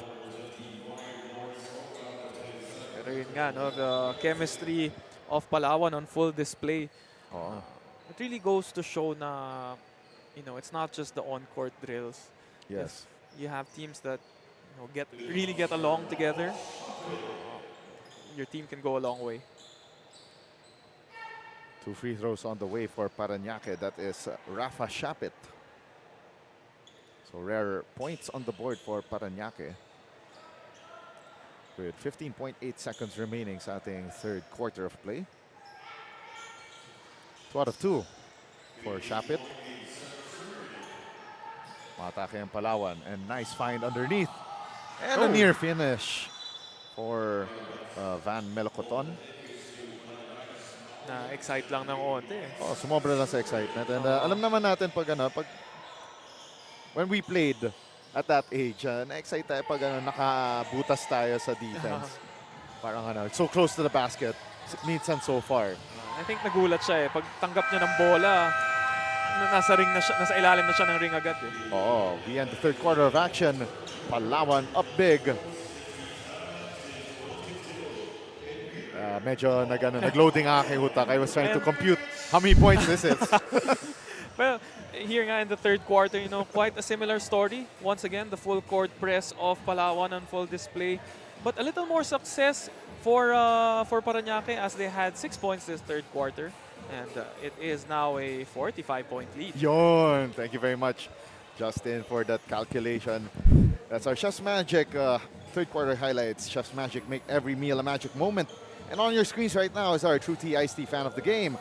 Pero yun nga, no, the chemistry of Palawan on full display. Oh. It really goes to show na, you know, it's not just the on-court drills. Yes. You have teams that, you know, really get along together. Your team can go a long way. 2 free throws on the way for Paranaque. That is Rafa Shapit. So rare points on the board for Paranaque. With 15.8 seconds remaining sa ating third quarter of play. 2 out of 2 for Shapit. Matake ang Palawan. And nice find underneath. And a near finish for Van Melocoton. Na-excite lang ng onte. Oh, sumobra lang sa excitement. And alam naman natin pag when we played at that age, na-excite tayo pag nakabutas tayo sa defense. Parang so close to the basket. Minsan so far. I think nagulat siya eh. Pag tanggap niya ng bola, nasa ring na siya, nasa ilalim na siya ng ring agad eh. Oh, we end the third quarter of action. Palawan up big. Medyo nag-loading ang aking utak. I was trying to compute how many points this is. Well, here nga in the third quarter, you know, quite a similar story. Once again, the full court press of Palawan on full display. But a little more success for Paranaque as they had 6 points this third quarter. And it is now a 45-point lead. Yon! Thank you very much, Justin, for that calculation. That's our Chef's Magic third quarter highlights. Chef's Magic, make every meal a magic moment. And on your screens right now is our True Tea Iced Tea fan of the game.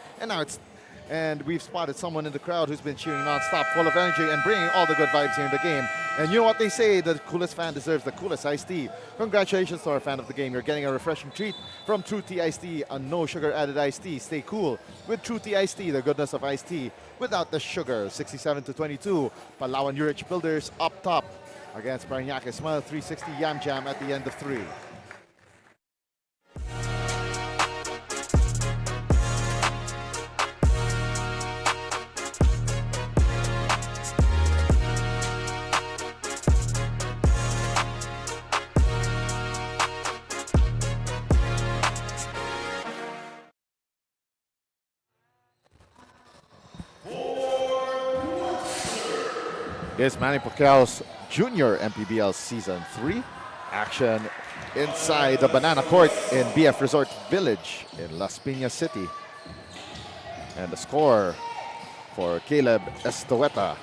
And we've spotted someone in the crowd who's been cheering non-stop, full of energy and bringing all the good vibes here in the game. And you know what they say, the coolest fan deserves the coolest iced tea. Congratulations to our fan of the game. You're getting a refreshing treat from True Tea Iced Tea, a no sugar added iced tea. Stay cool with True Tea Iced Tea, the goodness of iced tea without the sugar. 67-22, Palawan Yurich Builders up top against Paranaque. Smile 360 Yamjam at the end of 3. It's Manny Pacquiao's Junior MPBL Season 3. Action inside the Banana Court in BF Resort Village in Las Piñas City. And the score for Caleb Estoeta.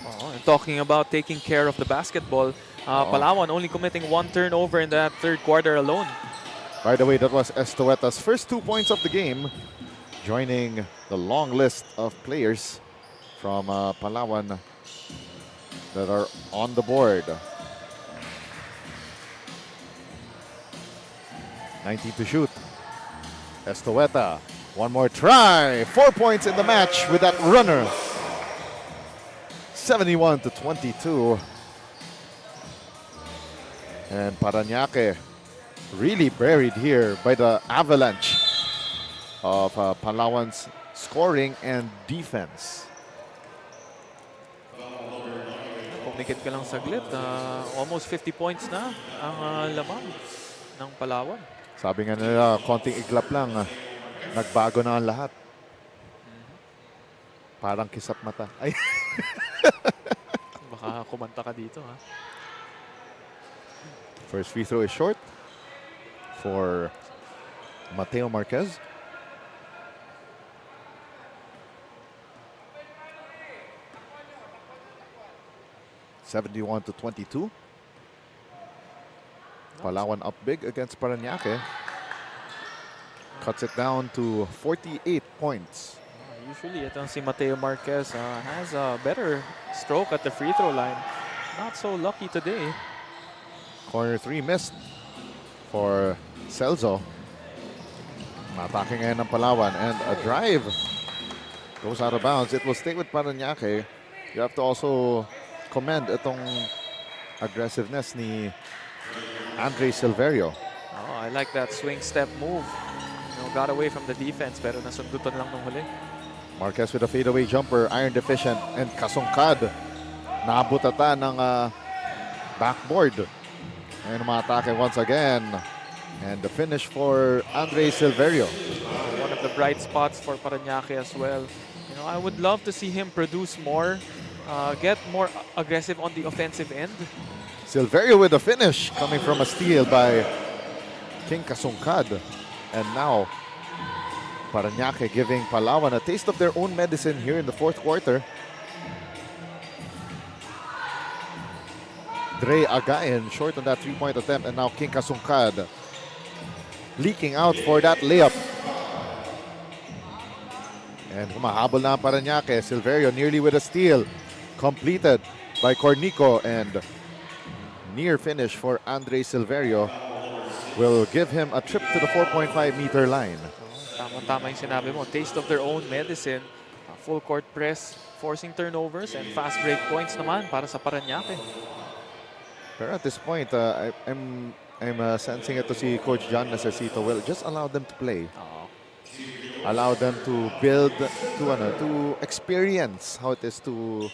Oh, and talking about taking care of the basketball, Palawan only committing 1 turnover in that third quarter alone. By the way, that was Estoeta's first 2 points of the game, joining the long list of players from Palawan that are on the board. 19 to shoot. Estoeta, one more try. 4 points in the match with that runner. 71-22. And Paranaque really buried here by the avalanche of Palawan's scoring and defense. Pumikit ka lang saglit, almost 50 points na ang lamang ng Palawan. Sabi nga nila, konting iglap lang, nagbago na ang lahat. Parang kisap mata. Ay. Baka kumanta ka dito, ha? First free throw is short for Mateo Marquez. (71-22). Palawan up big against Paranaque. cuts it down to 48 points. Usually, itong si Mateo Marquez has a better stroke at the free throw line. Not so lucky today. Corner 3 missed for Celso. Matake ngayon ng Palawan, and a drive goes out of bounds. It will stay with Paranaque. You have to also commend itong aggressiveness ni Andre Silverio. Oh, I like that swing step move. Got away from the defense pero nasundutan lang nung huli. Marquez with a fadeaway jumper, iron deficient, and kasungkad. Nabutata ng backboard. And umatake once again. And the finish for Andre Silverio. One of the bright spots for Paranaque as well. I would love to see him produce more, get more aggressive on the offensive end. Silverio with a finish coming from a steal by King Kasungkad. And now, Paranaque giving Palawan a taste of their own medicine here in the fourth quarter. Dre Agayan short on that three-point attempt, and now King Kasungkad leaking out for that layup. And humahabol na ang Paranaque. Silverio nearly with a steal. Completed by Cornico, and near finish for Andre Silverio will give him a trip to the 4.5-meter line. Tama-tama yung sinabi mo. Taste of their own medicine. Full court press, forcing turnovers, and fast break points naman para sa Paranaque. Pero at this point, I'm sensing it to see Coach John Necesito will just allow them to play. Allow them to build, to experience how it is to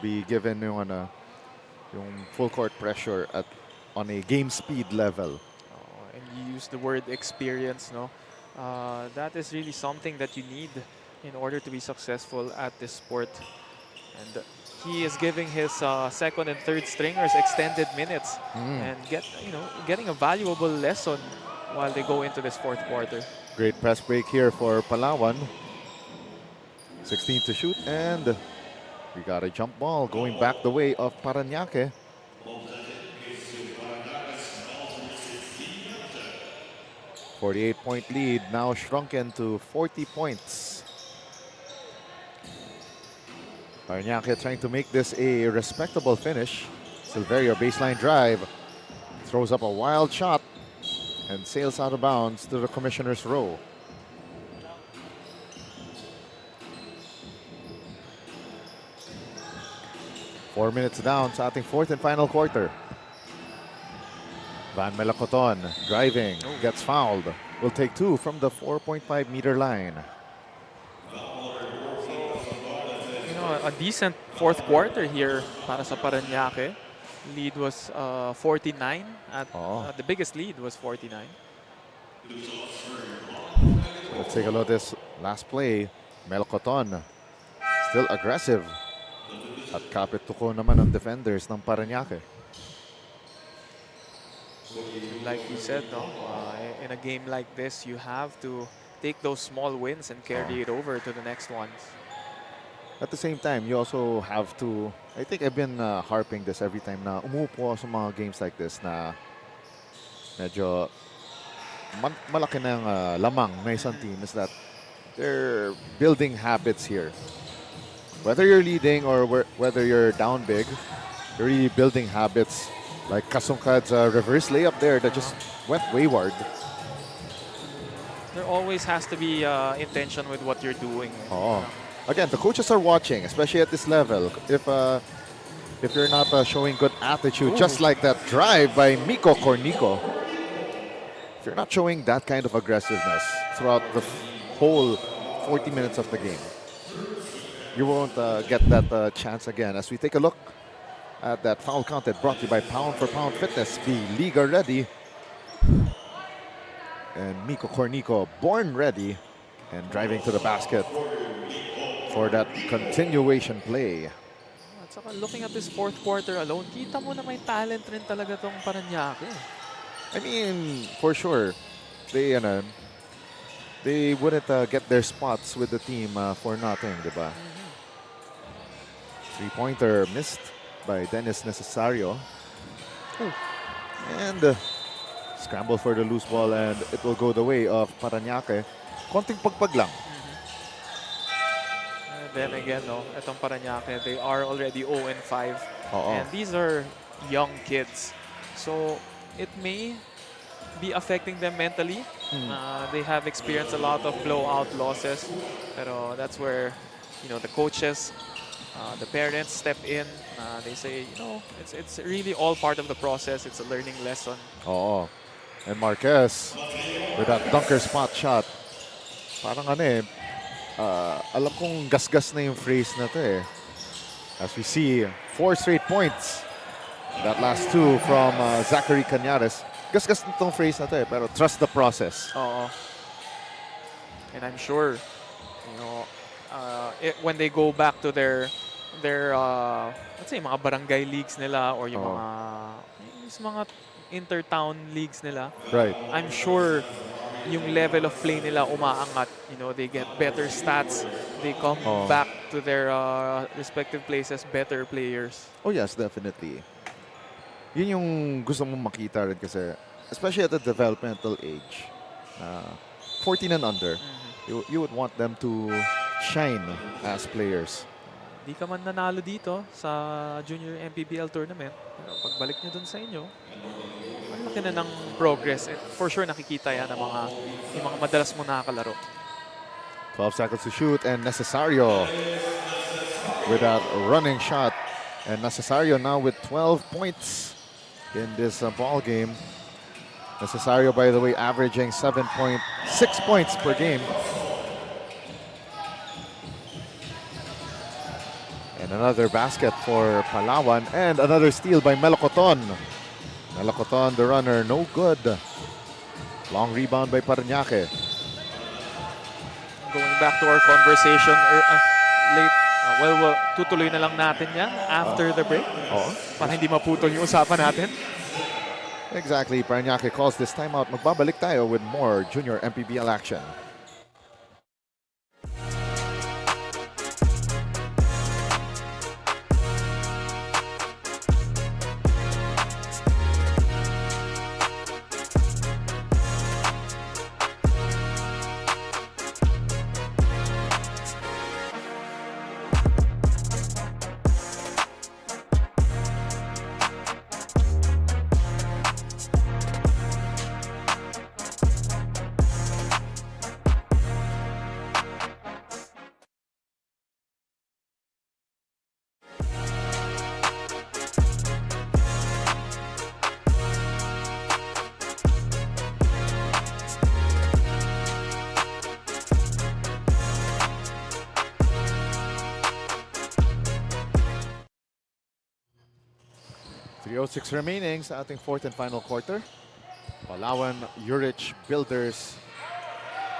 be given yung full court pressure on a game speed level. And you use the word experience, no? That is really something that you need in order to be successful at this sport. And he is giving his second and third stringers extended minutes and getting a valuable lesson while they go into this fourth quarter. Great press break here for Palawan. 16 to shoot, and we got a jump ball going back the way of Paranaque. .48 lead now shrunken to 40 points. Paranaque trying to make this a respectable finish. Silverio baseline drive, throws up a wild shot and sails out of bounds to the commissioner's row. Four minutes down sa ating fourth and final quarter. Van Melacoton driving, gets fouled. Will take two from the 4.5-meter line. A decent fourth quarter here para sa Paranaque. Lead was 49. The biggest lead was 49. Let's take a look at this last play. Melacoton still aggressive. At kapit tuko naman ng defenders ng Paranaque. Like you said, in a game like this, you have to take those small wins and carry it over to the next ones. At the same time, you also have to, I think I've been harping this every time na umupo sa mga games like this na medyo malaki ng lamang ng isang team is that they're building habits here. Whether you're leading or whether you're down big, you're really building habits like Kasungkad's reverse layup there that just went wayward. There always has to be intention with what you're doing. Again, the coaches are watching, especially at this level. If you're not showing good attitude, just like that drive by Miko Cornico, if you're not showing that kind of aggressiveness throughout the whole 40 minutes of the game, you won't get that chance again. As we take a look at that foul counted, brought to you by Pound for Pound Fitness, be Liga ready. And Miko Cornico, born ready and driving to the basket for that continuation play. At saka looking at this fourth quarter alone, kita mo na may talent rin talaga tong Paranaque. I mean, for sure, they wouldn't get their spots with the team for nothing, diba? Three-pointer missed by Dennis Necesario. And Scramble for the loose ball and it will go the way of Paranaque. Konting pagpag lang. And then again, no, itong Paranaque, they are already 0-5. Oo. And these are young kids. So it may be affecting them mentally. They have experienced a lot of blowout losses. Pero that's where, you know, the coaches, the parents step in. They say, you know, it's really all part of the process. It's a learning lesson. Oo. And Marquez with that dunker spot shot. Parang ano eh, alam kong gasgas na yung phrase na to eh. As we see, 4 straight points. That last 2 from Zachary Cañares. Gasgas na tong phrase na to eh, pero trust the process. Oo. And I'm sure, you know, when they go back to their let's say mga barangay leagues nila or yung mga inter-town leagues nila, Right. I'm sure yung level of play nila umaangat. You know, they get better stats. They come back to their respective places better players. Oh yes, definitely. Yun yung gusto mong makita rin kasi, especially at the developmental age, 14 and under, you would want them to shine as players. Di ka man nanalo dito sa Junior MPBL tournament, pero pagbalik nyo dun sa inyo, ang laki na ng progress. And for sure, nakikita yan ng yung mga madalas mo nakakalaro. 12 seconds to shoot and Necesario with that running shot. And Necesario now with 12 points in this ball game. Necesario, by the way, averaging 7.6 points per game. And another basket for Palawan and another steal by Melocoton. Melocoton, the runner, no good. Long rebound by Paranaque. Going back to our conversation late, well, tutuloy na lang natin yan after the break. Para hindi maputol yung usapan natin. Exactly. Paranaque calls this timeout. Magbabalik tayo with more Junior MPBL action. .306 remaining sa ating fourth and final quarter. Palawan Yurich Builders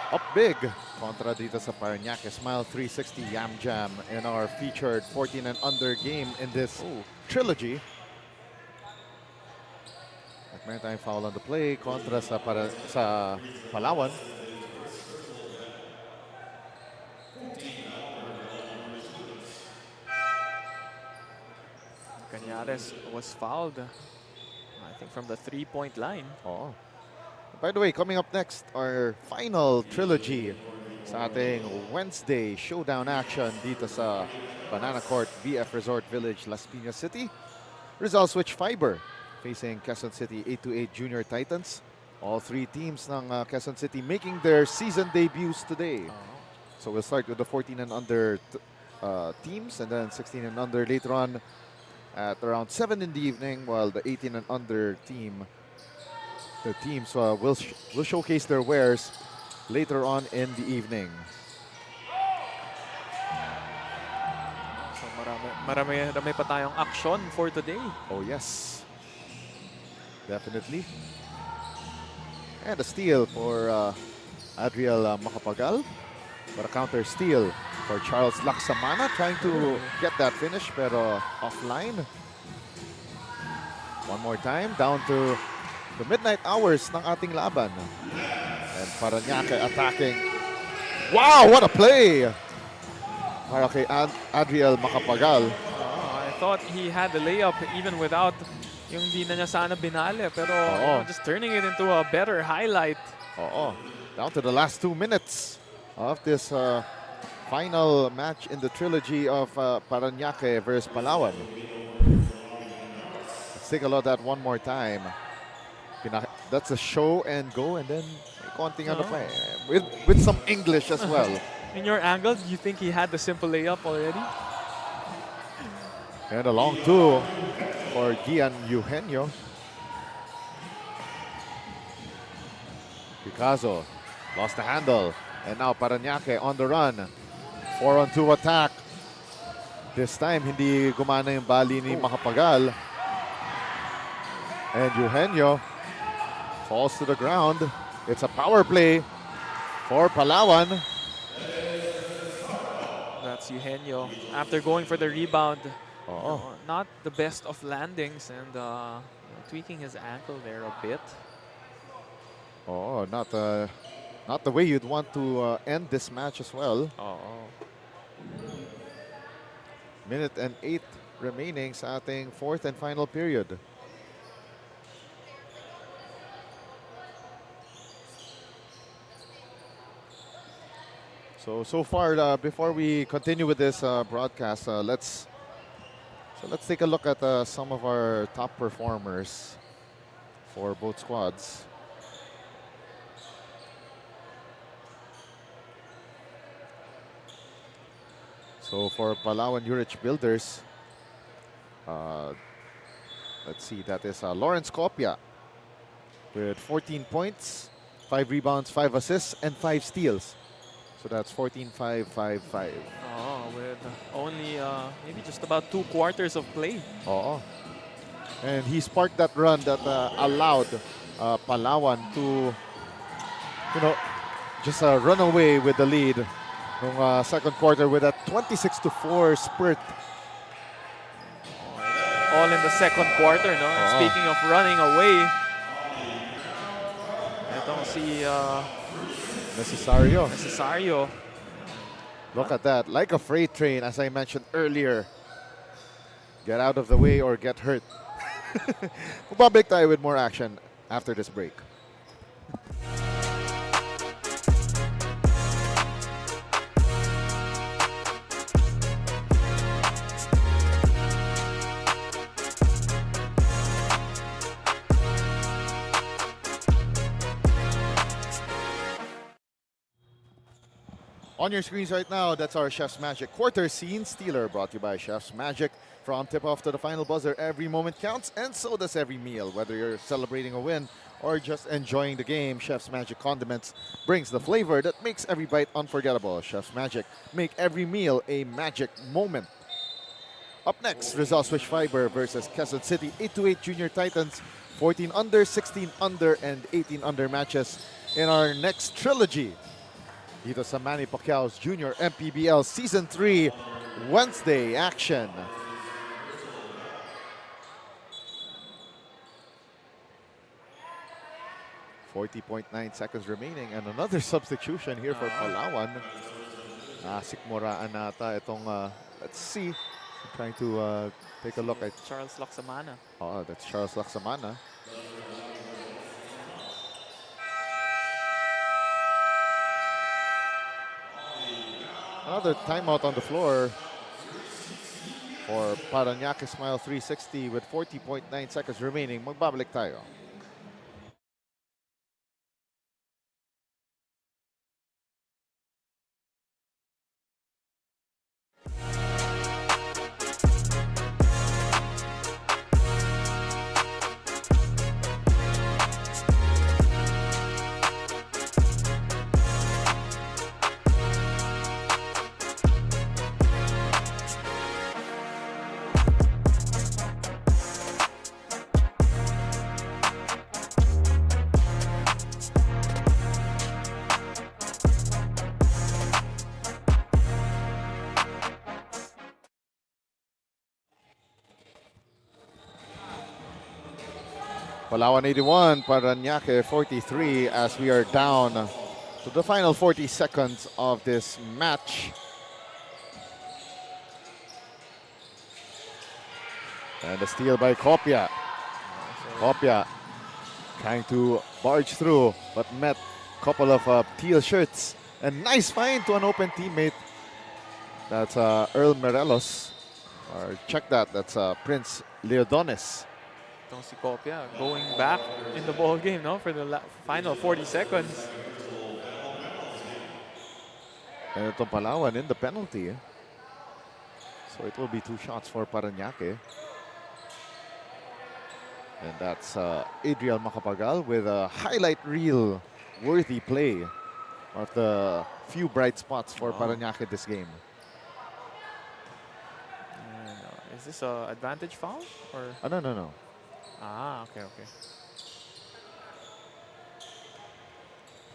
up big kontra dito sa Paranaque. Smile 360 Yamjam in our featured 14 and under game in this trilogy. At meron tayong foul on the play kontra sa Palawan. Cañares was fouled, I think, from the three-point line. Oh. By the way, coming up next, our final trilogy sa ating Wednesday showdown action dito sa Banana Court, BF Resort Village, Las Piñas City. Rizal Switch Fiber facing Quezon City 8-8 Junior Titans. All three teams ng Quezon City making their season debuts today. So we'll start with the 14 and under teams and then 16 and under later on at around 7 in the evening, while the 18 and under teams will showcase their wares later on in the evening. So marami pa tayong action for today. Oh yes, definitely. And a steal for Adriel Macapagal, but a counter steal for Charles Laksamana, trying to get that finish pero offline. One more time, down to the midnight hours ng ating laban. And Paranaque attacking. Wow, what a play! Para kay Adriel Macapagal. I thought he had the layup even without Yung di na niya sana binale, pero Oo. just turning it into a better highlight. Oo. Down to the last 2 minutes of this final match in the trilogy of Paranaque versus Palawan. Let's take a look at that one more time. That's a show and go, and then may konting ano pa eh, with some English as well. In your angle, do you think he had the simple layup already? And a long two for Gian Eugenio. Picasso lost the handle, and now Paranaque on the run. 4-on-2 attack. This time, hindi gumana yung bali ni Macapagal. And Eugenio falls to the ground. It's a power play for Palawan. That's Eugenio. After going for the rebound, Oh, not the best of landings and tweaking his ankle there a bit. oh, not the way you'd want to end this match as well. Oh. Minute and 8 remaining sa ating fourth and final period. So far, before we continue with this broadcast, let's take a look at some of our top performers for both squads. So for Palawan Yurich Builders, let's see, that is Lawrence Copia with 14 points, 5 rebounds, 5 assists, and 5 steals. So that's 14-5-5-5. Oh, with only maybe just about 2 quarters of play. Oo. And he sparked that run that allowed Palawan to, just run away with the lead nung second quarter with a 26-4 spurt. All in the second quarter, no? And speaking of running away, itong si Necesario. Look at that. Like a freight train, as I mentioned earlier. Get out of the way or get hurt. Babalik tayo with more action after this break. On your screens right now, that's our Chef's Magic Quarter Scene Stealer, brought to you by Chef's Magic. From tip-off to the final buzzer, every moment counts, and so does every meal. Whether you're celebrating a win or just enjoying the game, Chef's Magic Condiments brings the flavor that makes every bite unforgettable. Chef's Magic, make every meal a magic moment. Up next, Rizal Swish Fiber versus Quezon City 8-8 Junior Titans, 14 under, 16 under, and 18 under matches in our next trilogy. Dito sa Manny Pacquiao's Junior MPBL Season 3 Wednesday action. .9 seconds remaining and another substitution here for Palawan. Sikmuraan nata itong, let's see, I'm trying to take a look at Charles Laksamana. Oh, that's Charles Laksamana. Another timeout on the floor for Paranaque Smile 360 with 40.9 seconds remaining. Magbabalik tayo. Palawan 81, Paranaque 43 as we are down to the final 40 seconds of this match. And a steal by Copia. Kopia trying to barge through, but met a couple of teal shirts. And nice find to an open teammate. That's Earl Morelos. Or check that, that's Prince Leodones. Itong si Kopia going back in the ball game, no, for the final 40 seconds. And itong Palawan in the penalty. So it will be 2 shots for Paranaque. And that's Adriel Macapagal with a highlight reel worthy play. One of the few bright spots for Paranaque this game. And, is this a advantage foul or? No. Ah, okay.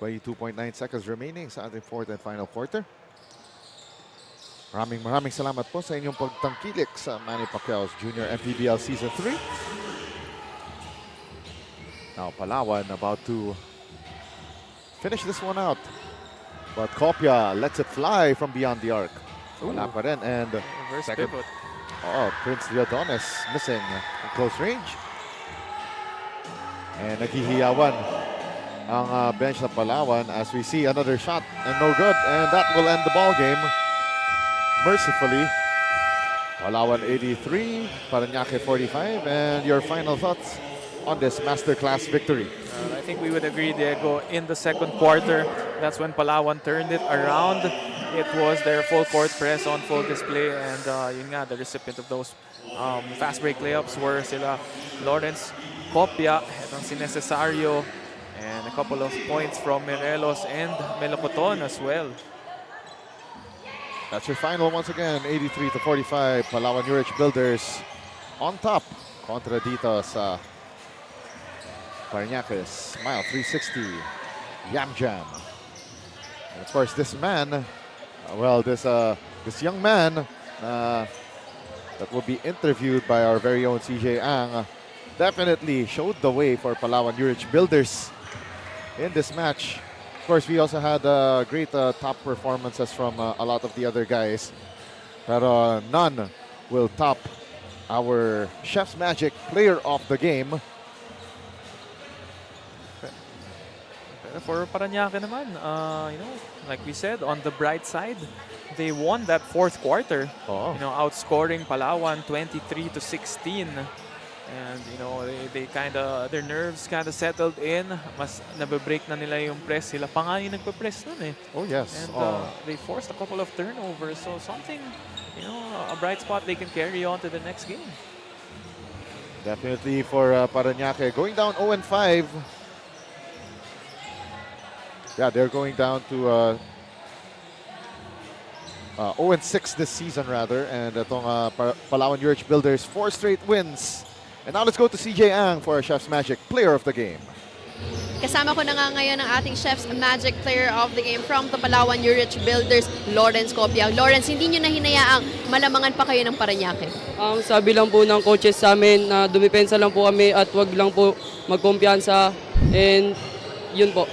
22.9 seconds remaining sa ating fourth and final quarter. Maraming salamat po sa inyong pagtangkilik sa Manny Pacquiao's Junior MPBL Season 3. Now Palawan about to finish this one out. But Kopia lets it fly from beyond the arc. Wala pa rin. And Reverse second, pivot. Prince Leodones missing in close range. And naghihiyawan ang bench ng Palawan as we see another shot and no good. And that will end the ball game. Mercifully, Palawan 83, Paranaque 45. And your final thoughts on this masterclass victory? I think we would agree, Diego. In the second quarter, that's when Palawan turned it around. It was their full court press on full display, and yun nga, the recipient of those fast break layups were sila Lawrence Kopia, itong si Necesario, and a couple of points from Morelos and Melocoton as well. That's your final once again, 83-45. Palawan Yurich Builders on top kontra dito sa Paranaque. Smile 360, Yamjam. And of course, this man, this young man that will be interviewed by our very own CJ Ang definitely showed the way for Palawan Yurich Builders in this match. Of course, we also had great top performances from a lot of the other guys. Pero none will top our Chef's Magic player of the game. For Paranaque naman, like we said, on the bright side, they won that fourth quarter. Outscoring Palawan 23-16. And they their nerves kind of settled in. Mas nababreak na nila yung press. Sila pa nga yung nagpa-press nun eh. Oh yes. And they forced a couple of turnovers. So something, a bright spot they can carry on to the next game. Definitely for Paranaque. Going down 0-5. Yeah, they're going down to 0-6 this season rather. And itong Palawan Yurich Builders, 4 straight wins. And now let's go to CJ Ang for our Chef's Magic Player of the Game. Kasama ko na nga ngayon ang ating Chef's Magic Player of the Game from the Palawan Yurich Builders, Lawrence Kopia. Lawrence, hindi nyo na hinayaang malamangan pa kayo ng Paranaque. Sabi lang po ng coaches sa amin na dumipensa lang po kami at wag lang po magkumpiyansa. And yun po.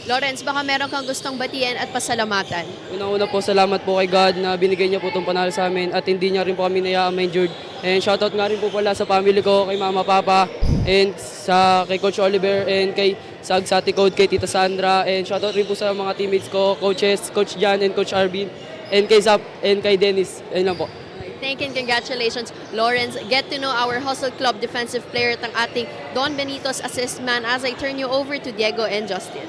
Lawrence, baka meron kang gustong batiin at pasalamatan. Una-una po, salamat po kay God na binigay niya po itong panalo sa amin at hindi niya rin po kami nayaang ma-injured. And shoutout nga rin po pala sa family ko, kay Mama, Papa, and kay Coach Oliver, and kay Sagsati Code, kay Tita Sandra, and shoutout rin po sa mga teammates ko, coaches, Coach Jan and Coach Arvin, and kay Zap, and kay Dennis. Ayun lang po. Thank you and congratulations, Lawrence. Get to know our Hustle Club defensive player, tang ating Don Benito's assist man, as I turn you over to Diego and Justin.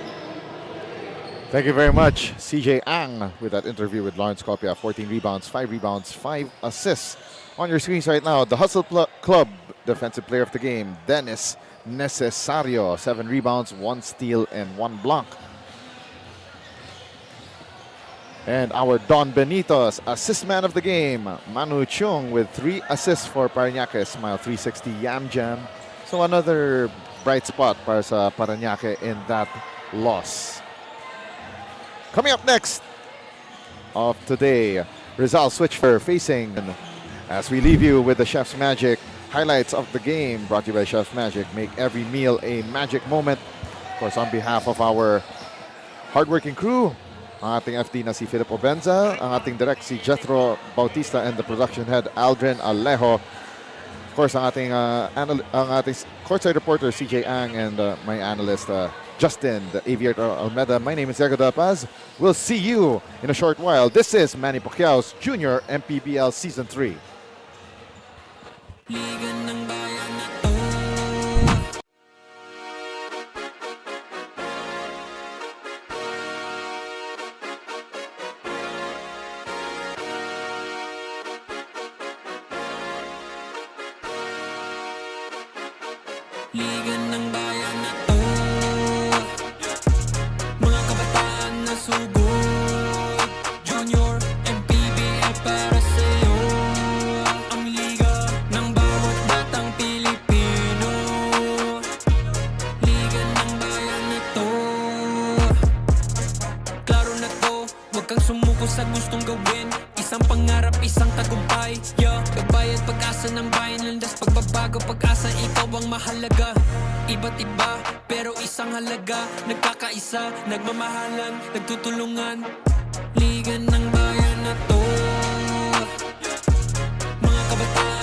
Thank you very much, CJ Ang, with that interview with Lawrence Kopia. 14 rebounds, 5 rebounds, 5 assists. On your screens right now, the Hustle Club Defensive Player of the Game, Dennis Necesario. 7 rebounds, 1 steal, and 1 block. And our Don Benito's Assist Man of the Game, Manu Chung, with 3 assists for Paranaque. Smile 360, Yamjam. So another bright spot para sa Paranaque in that loss. Coming up next of today, Rizal Switchfer facing, as we leave you with the Chef's Magic highlights of the game, brought to you by Chef's Magic. Make every meal a magic moment. Of course, on behalf of our hardworking crew, ang ating FD na si Filippo Benza, ang ating direct si Jethro Bautista, and the production head Aldrin Alejo. Of course, ang ating, ang ating courtside reporter, CJ Ang, and my analyst, Justin, the Aviator Almeda. My name is Diego Paz. We'll see you in a short while. This is Manny Pacquiao's Junior MPBL Season 3. Liga ng bayan na to. Liga ng bayan na to. Mga kabataan na sugod. Junior MPBL para sa'yo. Ang liga ng bawat batang Pilipino. Liga ng bayan na to. Klaro na to, huwag kang sumuko sa gustong gawin. Isang pangarap, isang tagumpay. Yeah, kabayad pag-asa ng bayan. Landas pagbabago, pag-asa, ikaw ang mahalaga. Iba't iba, pero isang halaga. Nagkakaisa, nagmamahalan, nagtutulungan. Liga ng bayan na to. Mga kabataan